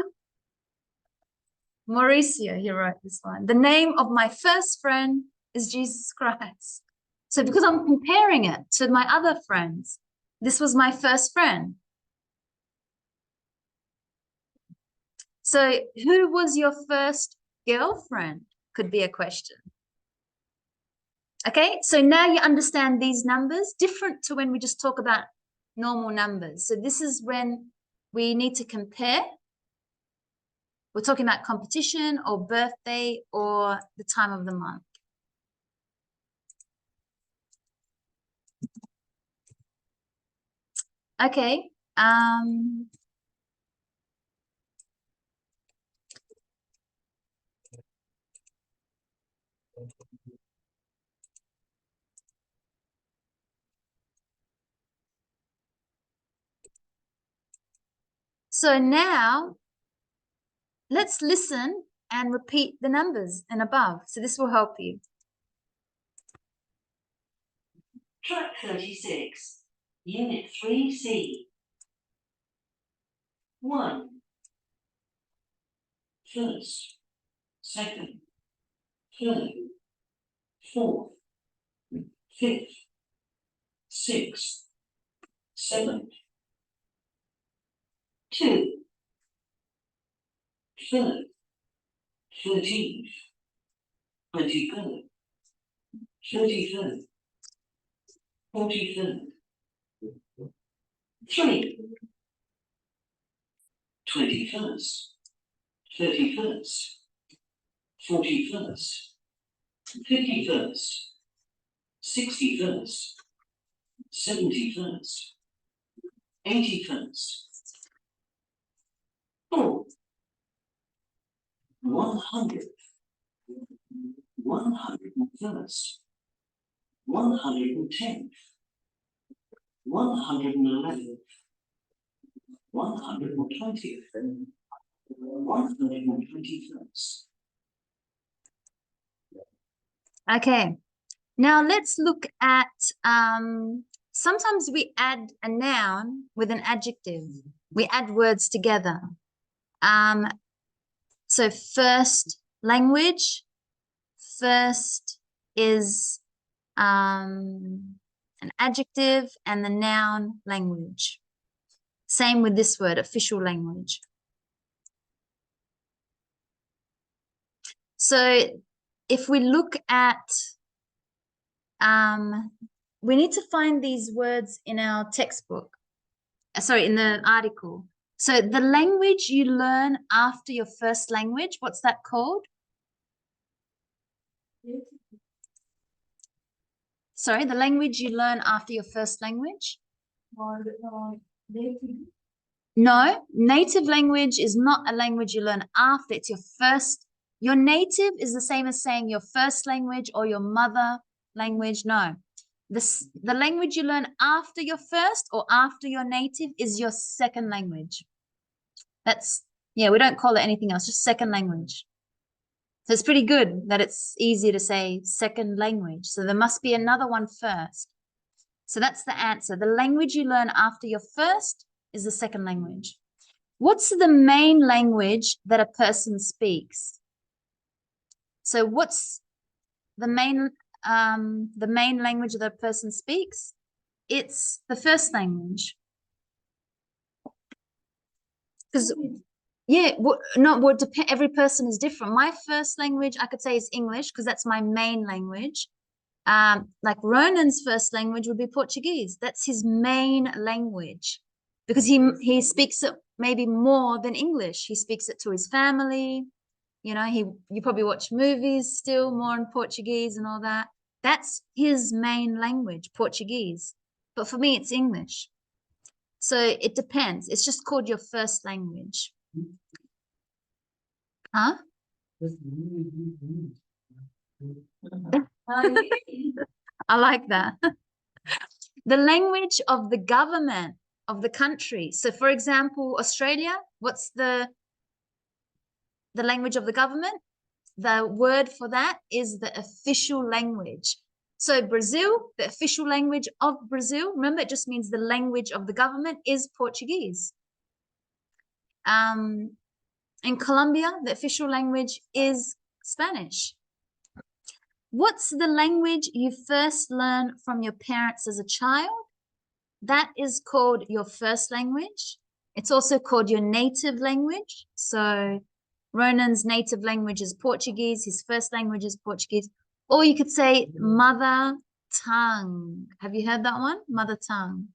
Mauricio, he wrote this one. The name of my first friend is Jesus Christ. So because I'm comparing it to my other friends, this was my first friend. So who was your first girlfriend? Could be a question. Okay, so now you understand these numbers, different to when we just talk about normal numbers. So this is when we need to compare. We're talking about competition or birthday or the time of the month. Okay. So now let's listen and repeat the numbers and above. So this will help you. Track 36, Unit 3C. 1. First, second, third, fourth, fifth, sixth, seventh. 2. Third, 13th, 23rd, 33rd, 43rd. 3. 21st, 31st, 41st, 51st, 61st, 71st, 81st. Oh. 100th. 101st. 110th. 111th. 120th. 121st. Okay, now let's look at sometimes we add a noun with an adjective. We add words together. So first language, first is an adjective, and the noun language. Same with this word, official language. So if we look at, we need to find these words in our textbook, sorry, in the article. So the language you learn after your first language, what's that called? Sorry, the language you learn after your first language? No, native language is not a language you learn after. It's your first. Your native is the same as saying your first language or your mother language. No, the language you learn after your first or after your native is your second language. That's, yeah, we don't call it anything else, just second language. So it's pretty good that it's easier to say second language. So there must be another one first. So that's the answer. The language you learn after your first is the second language. What's the main language that a person speaks? So what's the main language that a person speaks? It's the first language. Because yeah, every person is different. My first language, I could say, is English because that's my main language. Like Ronan's first language would be Portuguese. That's his main language because he speaks it maybe more than English. He speaks it to his family. You know, you probably watch movies still more in Portuguese and all that. That's his main language, Portuguese. But for me, it's English. So it depends. It's just called your first language. Huh? I like that. The language of the government of the country. So for example, Australia, what's the language of the government? The word for that is the official language. So Brazil, the official language of Brazil, remember, it just means the language of the government is Portuguese. In Colombia, the official language is Spanish. What's the language you first learn from your parents as a child? That is called your first language. It's also called your native language. So Ronan's native language is Portuguese. His first language is Portuguese. Or you could say mother tongue. Have you heard that one? Mother tongue.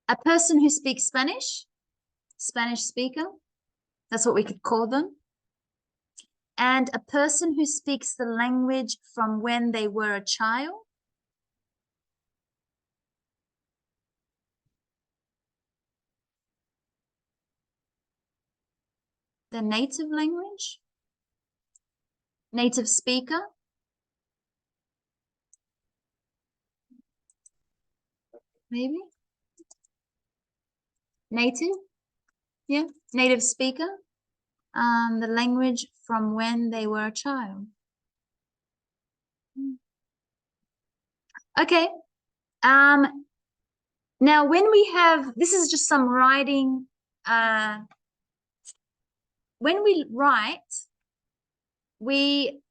A person who speaks Spanish, Spanish speaker, that's what we could call them. And a person who speaks the language from when they were a child. The native language, native speaker. Maybe. Native, yeah, native speaker. The language from when they were a child. Okay. Now when we have, this is just some writing. When we write, we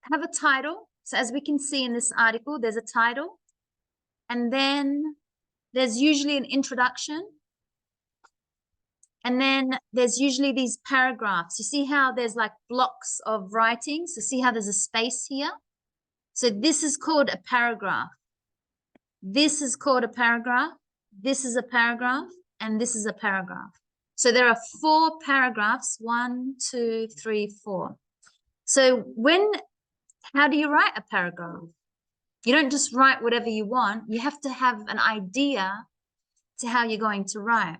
have a title. So as we can see in this article, there's a title. And then there's usually an introduction. And then there's usually these paragraphs. You see how there's like blocks of writing? So see how there's a space here? So this is called a paragraph. This is called a paragraph. This is a paragraph. And this is a paragraph. So there are 4 paragraphs. 1, 2, 3, 4. So how do you write a paragraph? You don't just write whatever you want. You have to have an idea to how you're going to write.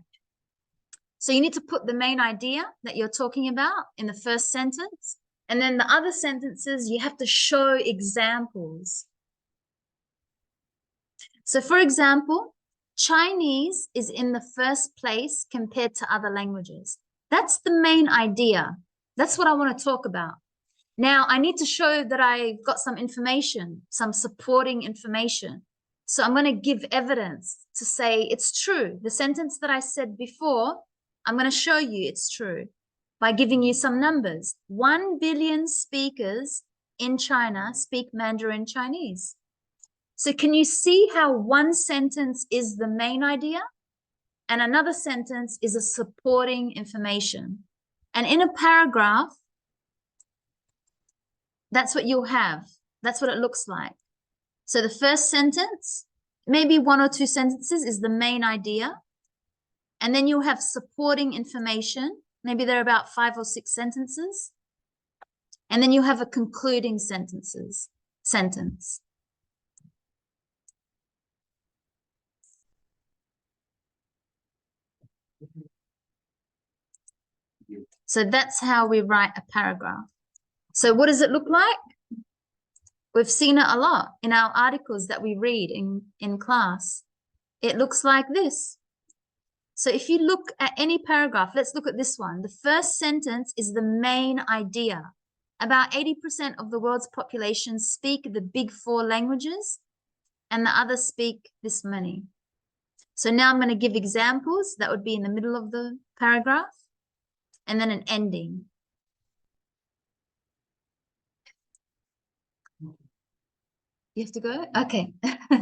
So you need to put the main idea that you're talking about in the first sentence. And then the other sentences, you have to show examples. So for example, Chinese is in the first place compared to other languages. That's the main idea. That's what I want to talk about. Now, I need to show that I've got some information, some supporting information. So I'm going to give evidence to say it's true. The sentence that I said before, I'm going to show you it's true by giving you some numbers. 1 billion speakers in China speak Mandarin Chinese. So can you see how one sentence is the main idea and another sentence is a supporting information? And in a paragraph, that's what you'll have. That's what it looks like. So the first sentence, maybe 1 or 2 sentences is the main idea. And then you'll have supporting information. Maybe there are about 5 or 6 sentences. And then you have a concluding sentence. So that's how we write a paragraph. So what does it look like? We've seen it a lot in our articles that we read in class. It looks like this. So if you look at any paragraph, let's look at this one. The first sentence is the main idea. About 80% of the world's population speak the big 4 languages, and the others speak this many. So now I'm going to give examples that would be in the middle of the paragraph, and then an ending. You have to go? Okay.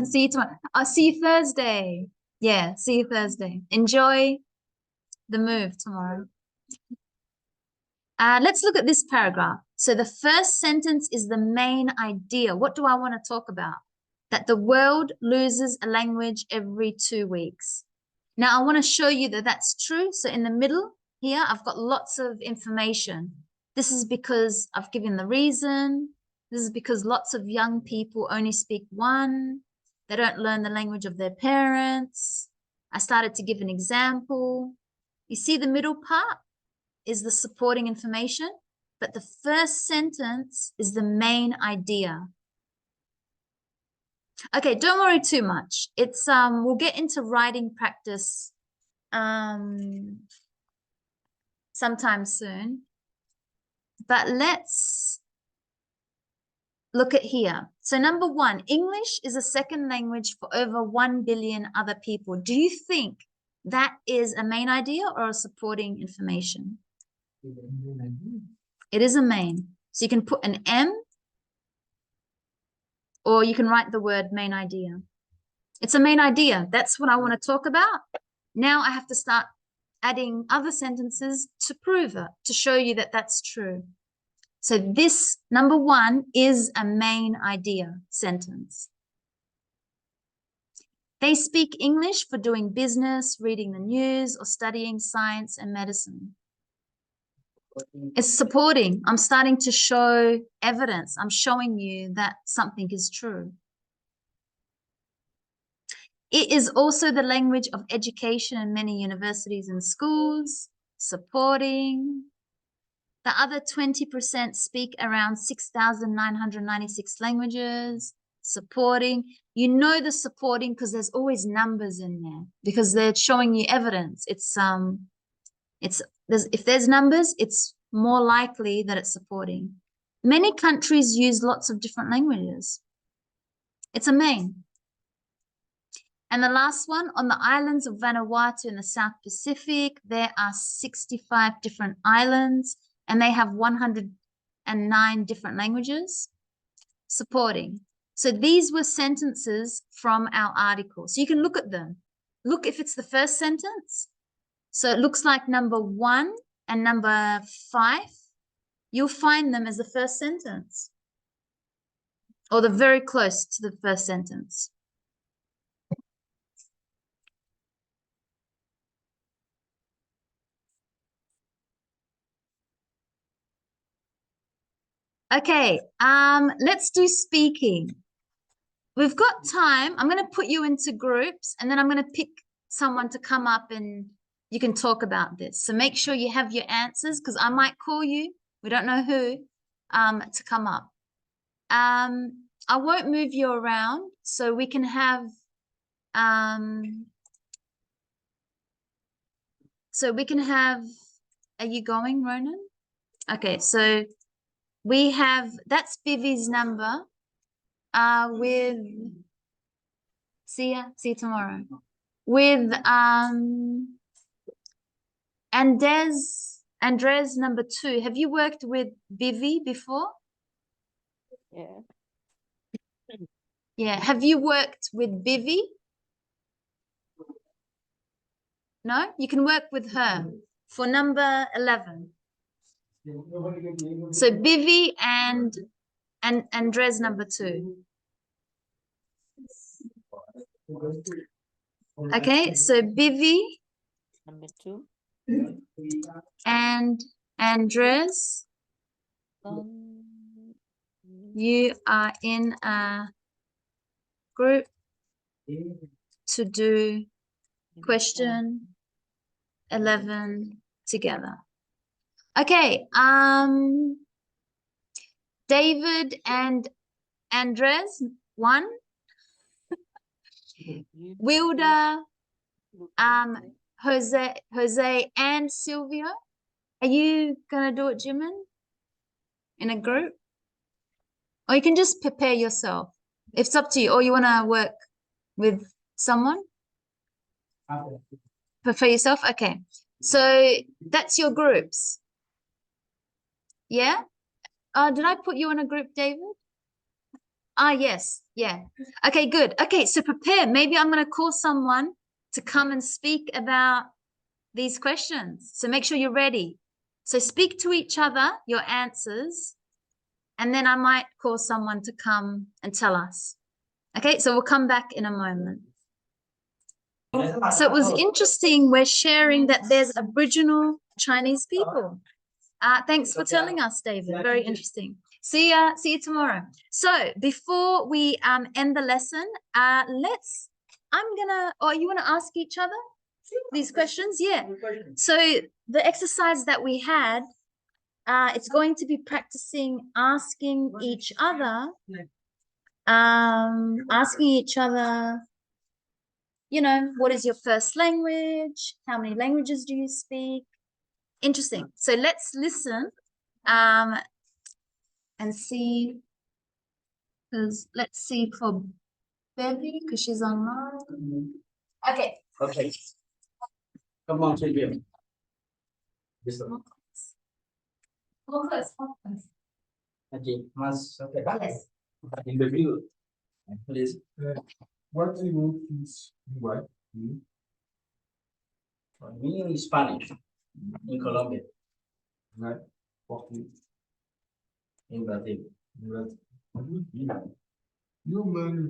See you tomorrow. I'll see you Thursday. Yeah, see you Thursday. Enjoy the move tomorrow. Let's look at this paragraph. So the first sentence is the main idea. What do I want to talk about? That the world loses a language every 2 weeks. Now, I want to show you that that's true. So in the middle here, I've got lots of information. This is because I've given the reason. This is because lots of young people only speak 1. They don't learn the language of their parents. I started to give an example. You see the middle part is the supporting information, but the first sentence is the main idea. Okay, don't worry too much. It's we'll get into writing practice sometime soon. But let's look at here. So number 1, English is a second language for over 1 billion other people. Do you think that is a main idea or a supporting information? It is a main. So you can put an M or you can write the word main idea. It's a main idea. That's what I want to talk about. Now I have to start adding other sentences to prove it, to show you that that's true. So this number 1 is a main idea sentence. They speak English for doing business, reading the news, or studying science and medicine. It's supporting. I'm starting to show evidence. I'm showing you that something is true. It is also the language of education in many universities and schools, supporting. The other 20% speak around 6,996 languages, supporting. You know the supporting because there's always numbers in there because they're showing you evidence. If there's numbers, it's more likely that it's supporting. Many countries use lots of different languages. It's a main. And the last one, on the islands of Vanuatu in the South Pacific, there are 65 different islands and they have 109 different languages. Supporting. So these were sentences from our article. So you can look at them. Look if it's the first sentence. So it looks like number 1 and number 5. You'll find them as the first sentence or the very close to the first sentence. Okay, let's do speaking. we've got time. I'm going to put you into groups and then I'm going to pick someone to come up and you can talk about this. So make sure you have your answers because I might call you. We don't know who to come up. I won't move you around so we can have are you going, Ronan? Okay, so we have that's Vivi's number. With see you tomorrow. With Andres number 2. Have you worked with Vivi before? Yeah. Yeah. Have you worked with Vivi? No? You can work with her for number 11. So Vivi and Andres number 2. Okay, so Vivi Number 2. and Andres, you are in a group to do question 11 together. Okay, David and Andres, 1. Wilda, Jose and Silvio. Are you gonna do it, Jimin? In a group? Or you can just prepare yourself. It's up to you. Or you wanna work with someone? Prepare yourself? Okay. So that's your groups. Yeah? Did I put you in a group, David? Yes. Yeah. Okay, good. Okay, so prepare. Maybe I'm gonna call someone to come and speak about these questions. So make sure you're ready. So speak to each other, your answers, and then I might call someone to come and tell us. Okay, so we'll come back in a moment. So it was interesting. We're sharing that there's Aboriginal Chinese people. Thanks for telling us, David. Very interesting. See you tomorrow. So before we end the lesson, you want to ask each other these questions? Yeah. So the exercise that we had, it's going to be practicing asking each other, what is your first language? How many languages do you speak? Interesting. So let's listen and see, because let's see for Bevy, because she's online. Okay. Okay. Come on, Silvia. This one. More close. Okay, mas okay. Yes. In the view, please. What do you is what? Me in Spanish in Colombia. Right. In Brazil. You many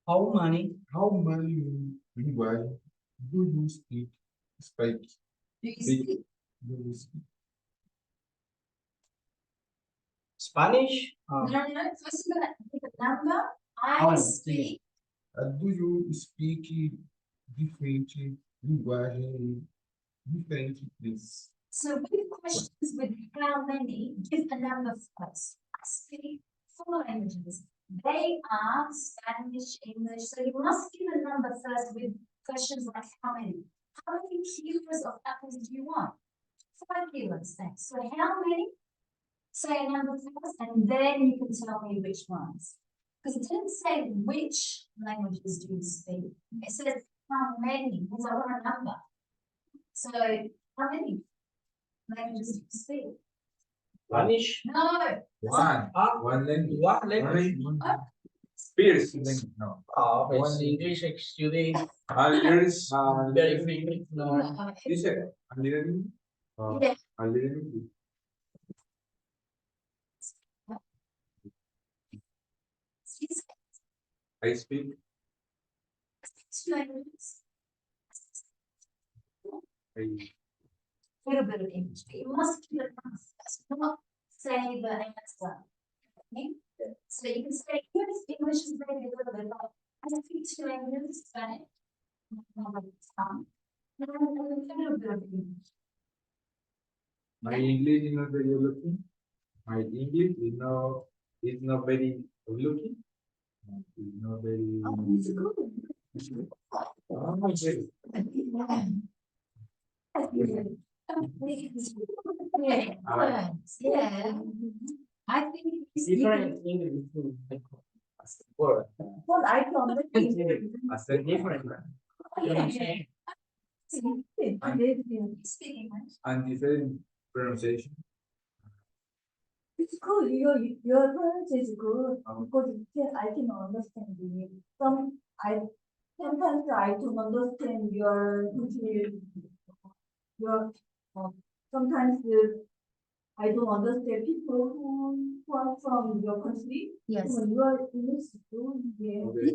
How many? How many? linguagens do you speak? Do you speak? Do you speak? Spanish? No. First, you're gonna give a number. I Oh, speak. Do you speak different linguagem different please? So with questions with how many, give a number first. I speak 4 languages. They are Spanish, English. So you must give a number first with questions like how many? How many kilos of apples do you want? 5 kilos, thanks. So how many? Say a number first, and then you can tell me which ones. Because it didn't say which languages do you speak. It says how many, because I want a number. So how many languages do you speak? Spanish? No. One language. One language. First language. No. It's English student. Algerians. Very frequent. No. This is Algerian. Yeah. Algerian. I speak. 2 languages. I A little bit of English, but you must keep it first. Not say the answer. Okay? So you can say, yes, English is maybe a little bit, but I speak two languages, Spanish, my mother tongue, and a little bit of English. My English is not very looking. My English is not very looking. It's not very. Oh, it's good. Okay. Yeah. I think it's Different English too. Word. what I can understand. I said different. Speak English. And different pronunciation. It's good. Your French is good because I can understand you. Sometimes I don't understand your sometimes I don't understand people who are from your country. Yes. When you are English is good, yeah. Okay.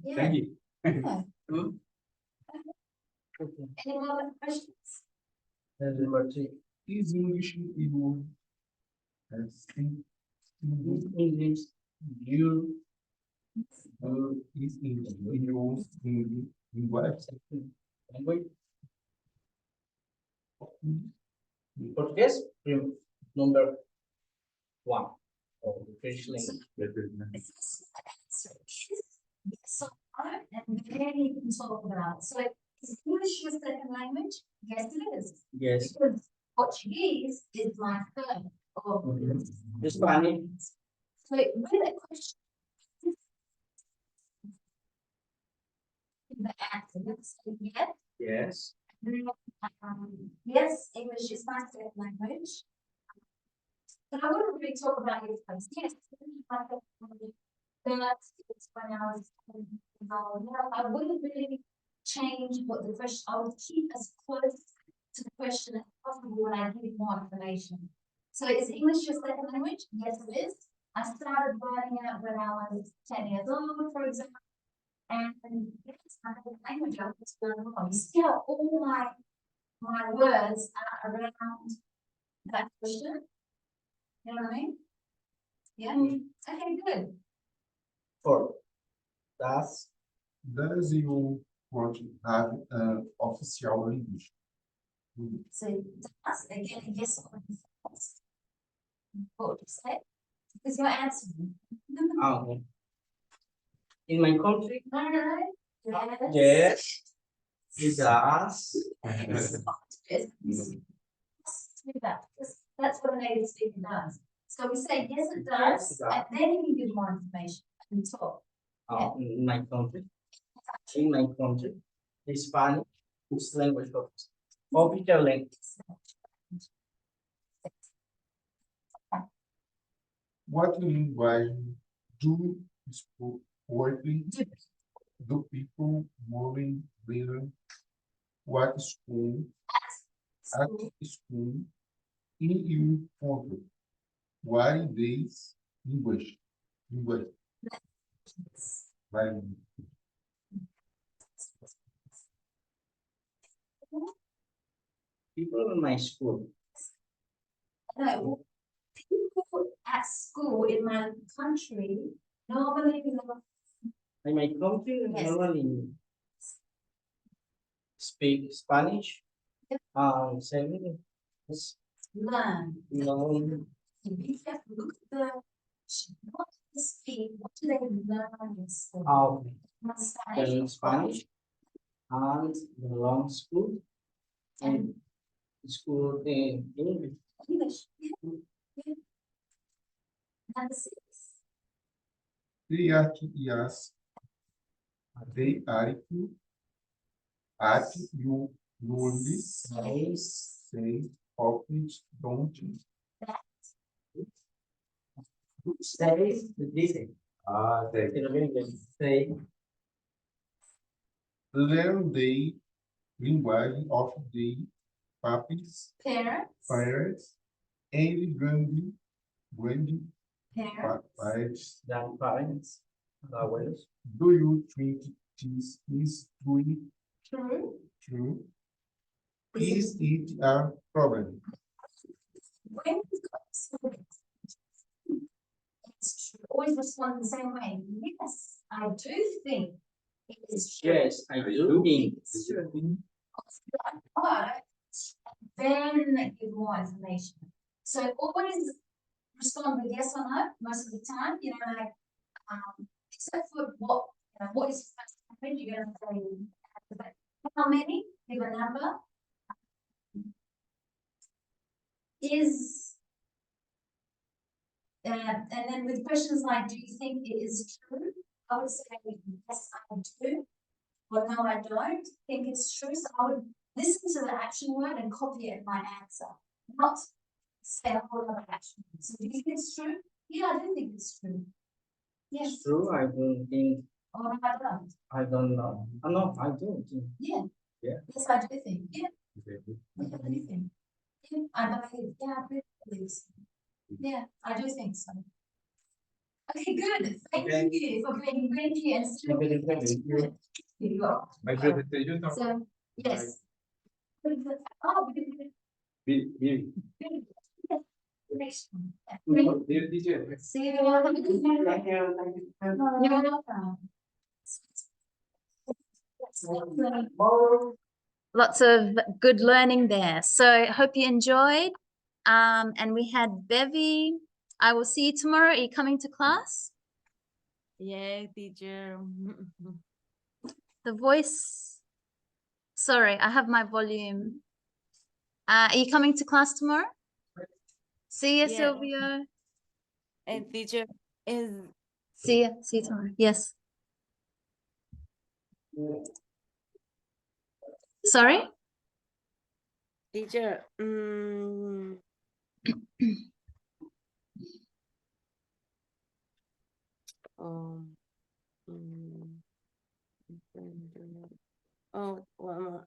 Yeah. Thank you. Any more questions? And number 3. Is English you speak English. You is English in what? language. Português. Number 1. Of the French language. So and then you can talk about. So is English your second language? Yes, it is. Yes. Because Portuguese is my third. Or Spanish. So with a question, the answer, let's say yes. Yes. Yes, English is my second language. But I wouldn't really talk about your place. Yes, my second language. That's when I was I wouldn't really change what the question. I would keep as close to the question as possible when I give more information. So is English your second language? Yes, it is. I started learning it when I was 10 years old, for example. And it's my second language. I was learning more. You see how all my words are around that question? You know what I mean? Yeah. Okay, good. 4. Does Does you want to have official English? So that's again a yes or a false. What would you say? Because you're answering. in my country? No, no, no. Yes. Yes. It does. Yes. Do that. That's what a native speaker does. So we say yes, it does, Yes, it does. and then you can give more information and talk. In my country. In my country. Spanish is language of official language. What language do speak working? Do people moving learn what school at school in your country? Why this English? English. Like, People in my school. No, people at school in my country normally In my country, Yes. normally speak Spanish. Second is learn. known You have to look at what they speak, what do they learn in school? of Spanish. Spanish and the long school and school in English. English. Yeah. Number 6. they are to yes. They are to at you only say office don't Say listen. Say learn the language of the puppies, Parents. parents, and grandparents. grandparents, abuelos. Do you think this is truly True. true? Is it a problem? When we've got something, it's true. always respond the same way. Yes, I do think it is true. Yes, I do think. It's true. But then give more information. So always respond with yes or no most of the time. You know, like except for what is first language, you're gonna say how many, give a number. And then with questions like, do you think it is true? I would say yes, I do, or no, I don't think it's true. So I would listen to the action word and copy it in my answer, not say a whole lot of action. So do you think it's true? Yeah, I do think it's true. Yes. It's true, I don't think, Or no, I don't. I don't know. No, I don't think. Yeah. Yeah. Yes, I do think. Yeah. Okay. Yeah, I do think. Yeah, I believe. Yeah, I do believe so. Yeah, I do think so. Okay, good. Thank Okay. you for being ready and still Okay, being thank you. good. Here you go. My presentation now. So, yes. Oh, Be, next one. dear teacher. See you. Have a good night. Thank you, thank you. You're welcome. Lots of good learning there. So hope you enjoyed. And we had Bevy. I will see you tomorrow. Are you coming to class? Yeah, teacher. The voice. Sorry, I have my volume. Are you coming to class tomorrow? See you, Yeah. Silvio. And teacher is See you. See you tomorrow. Yes. Sorry? teacher. Um, mm, oh, one more.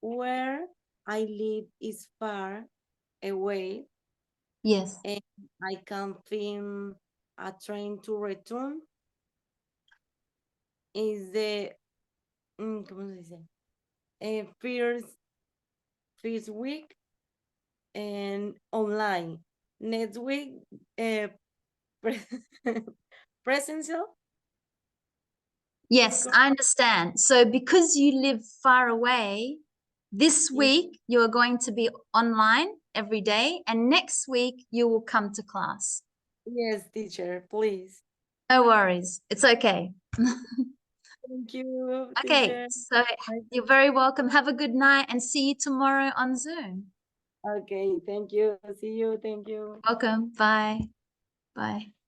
Where I live is far away, Yes. and I can film a train to return. Is the ¿cómo se dice? First week and online. Next week, presential. Yes, I understand. So because you live far away, this Yes. week you are going to be online every day, and next week you will come to class. Yes, teacher, please. No worries. It's okay. Thank you, Okay, teacher. so you're very welcome. Have a good night and see you tomorrow on Zoom. Okay, thank you. See you. Thank you. Welcome. Bye. Bye.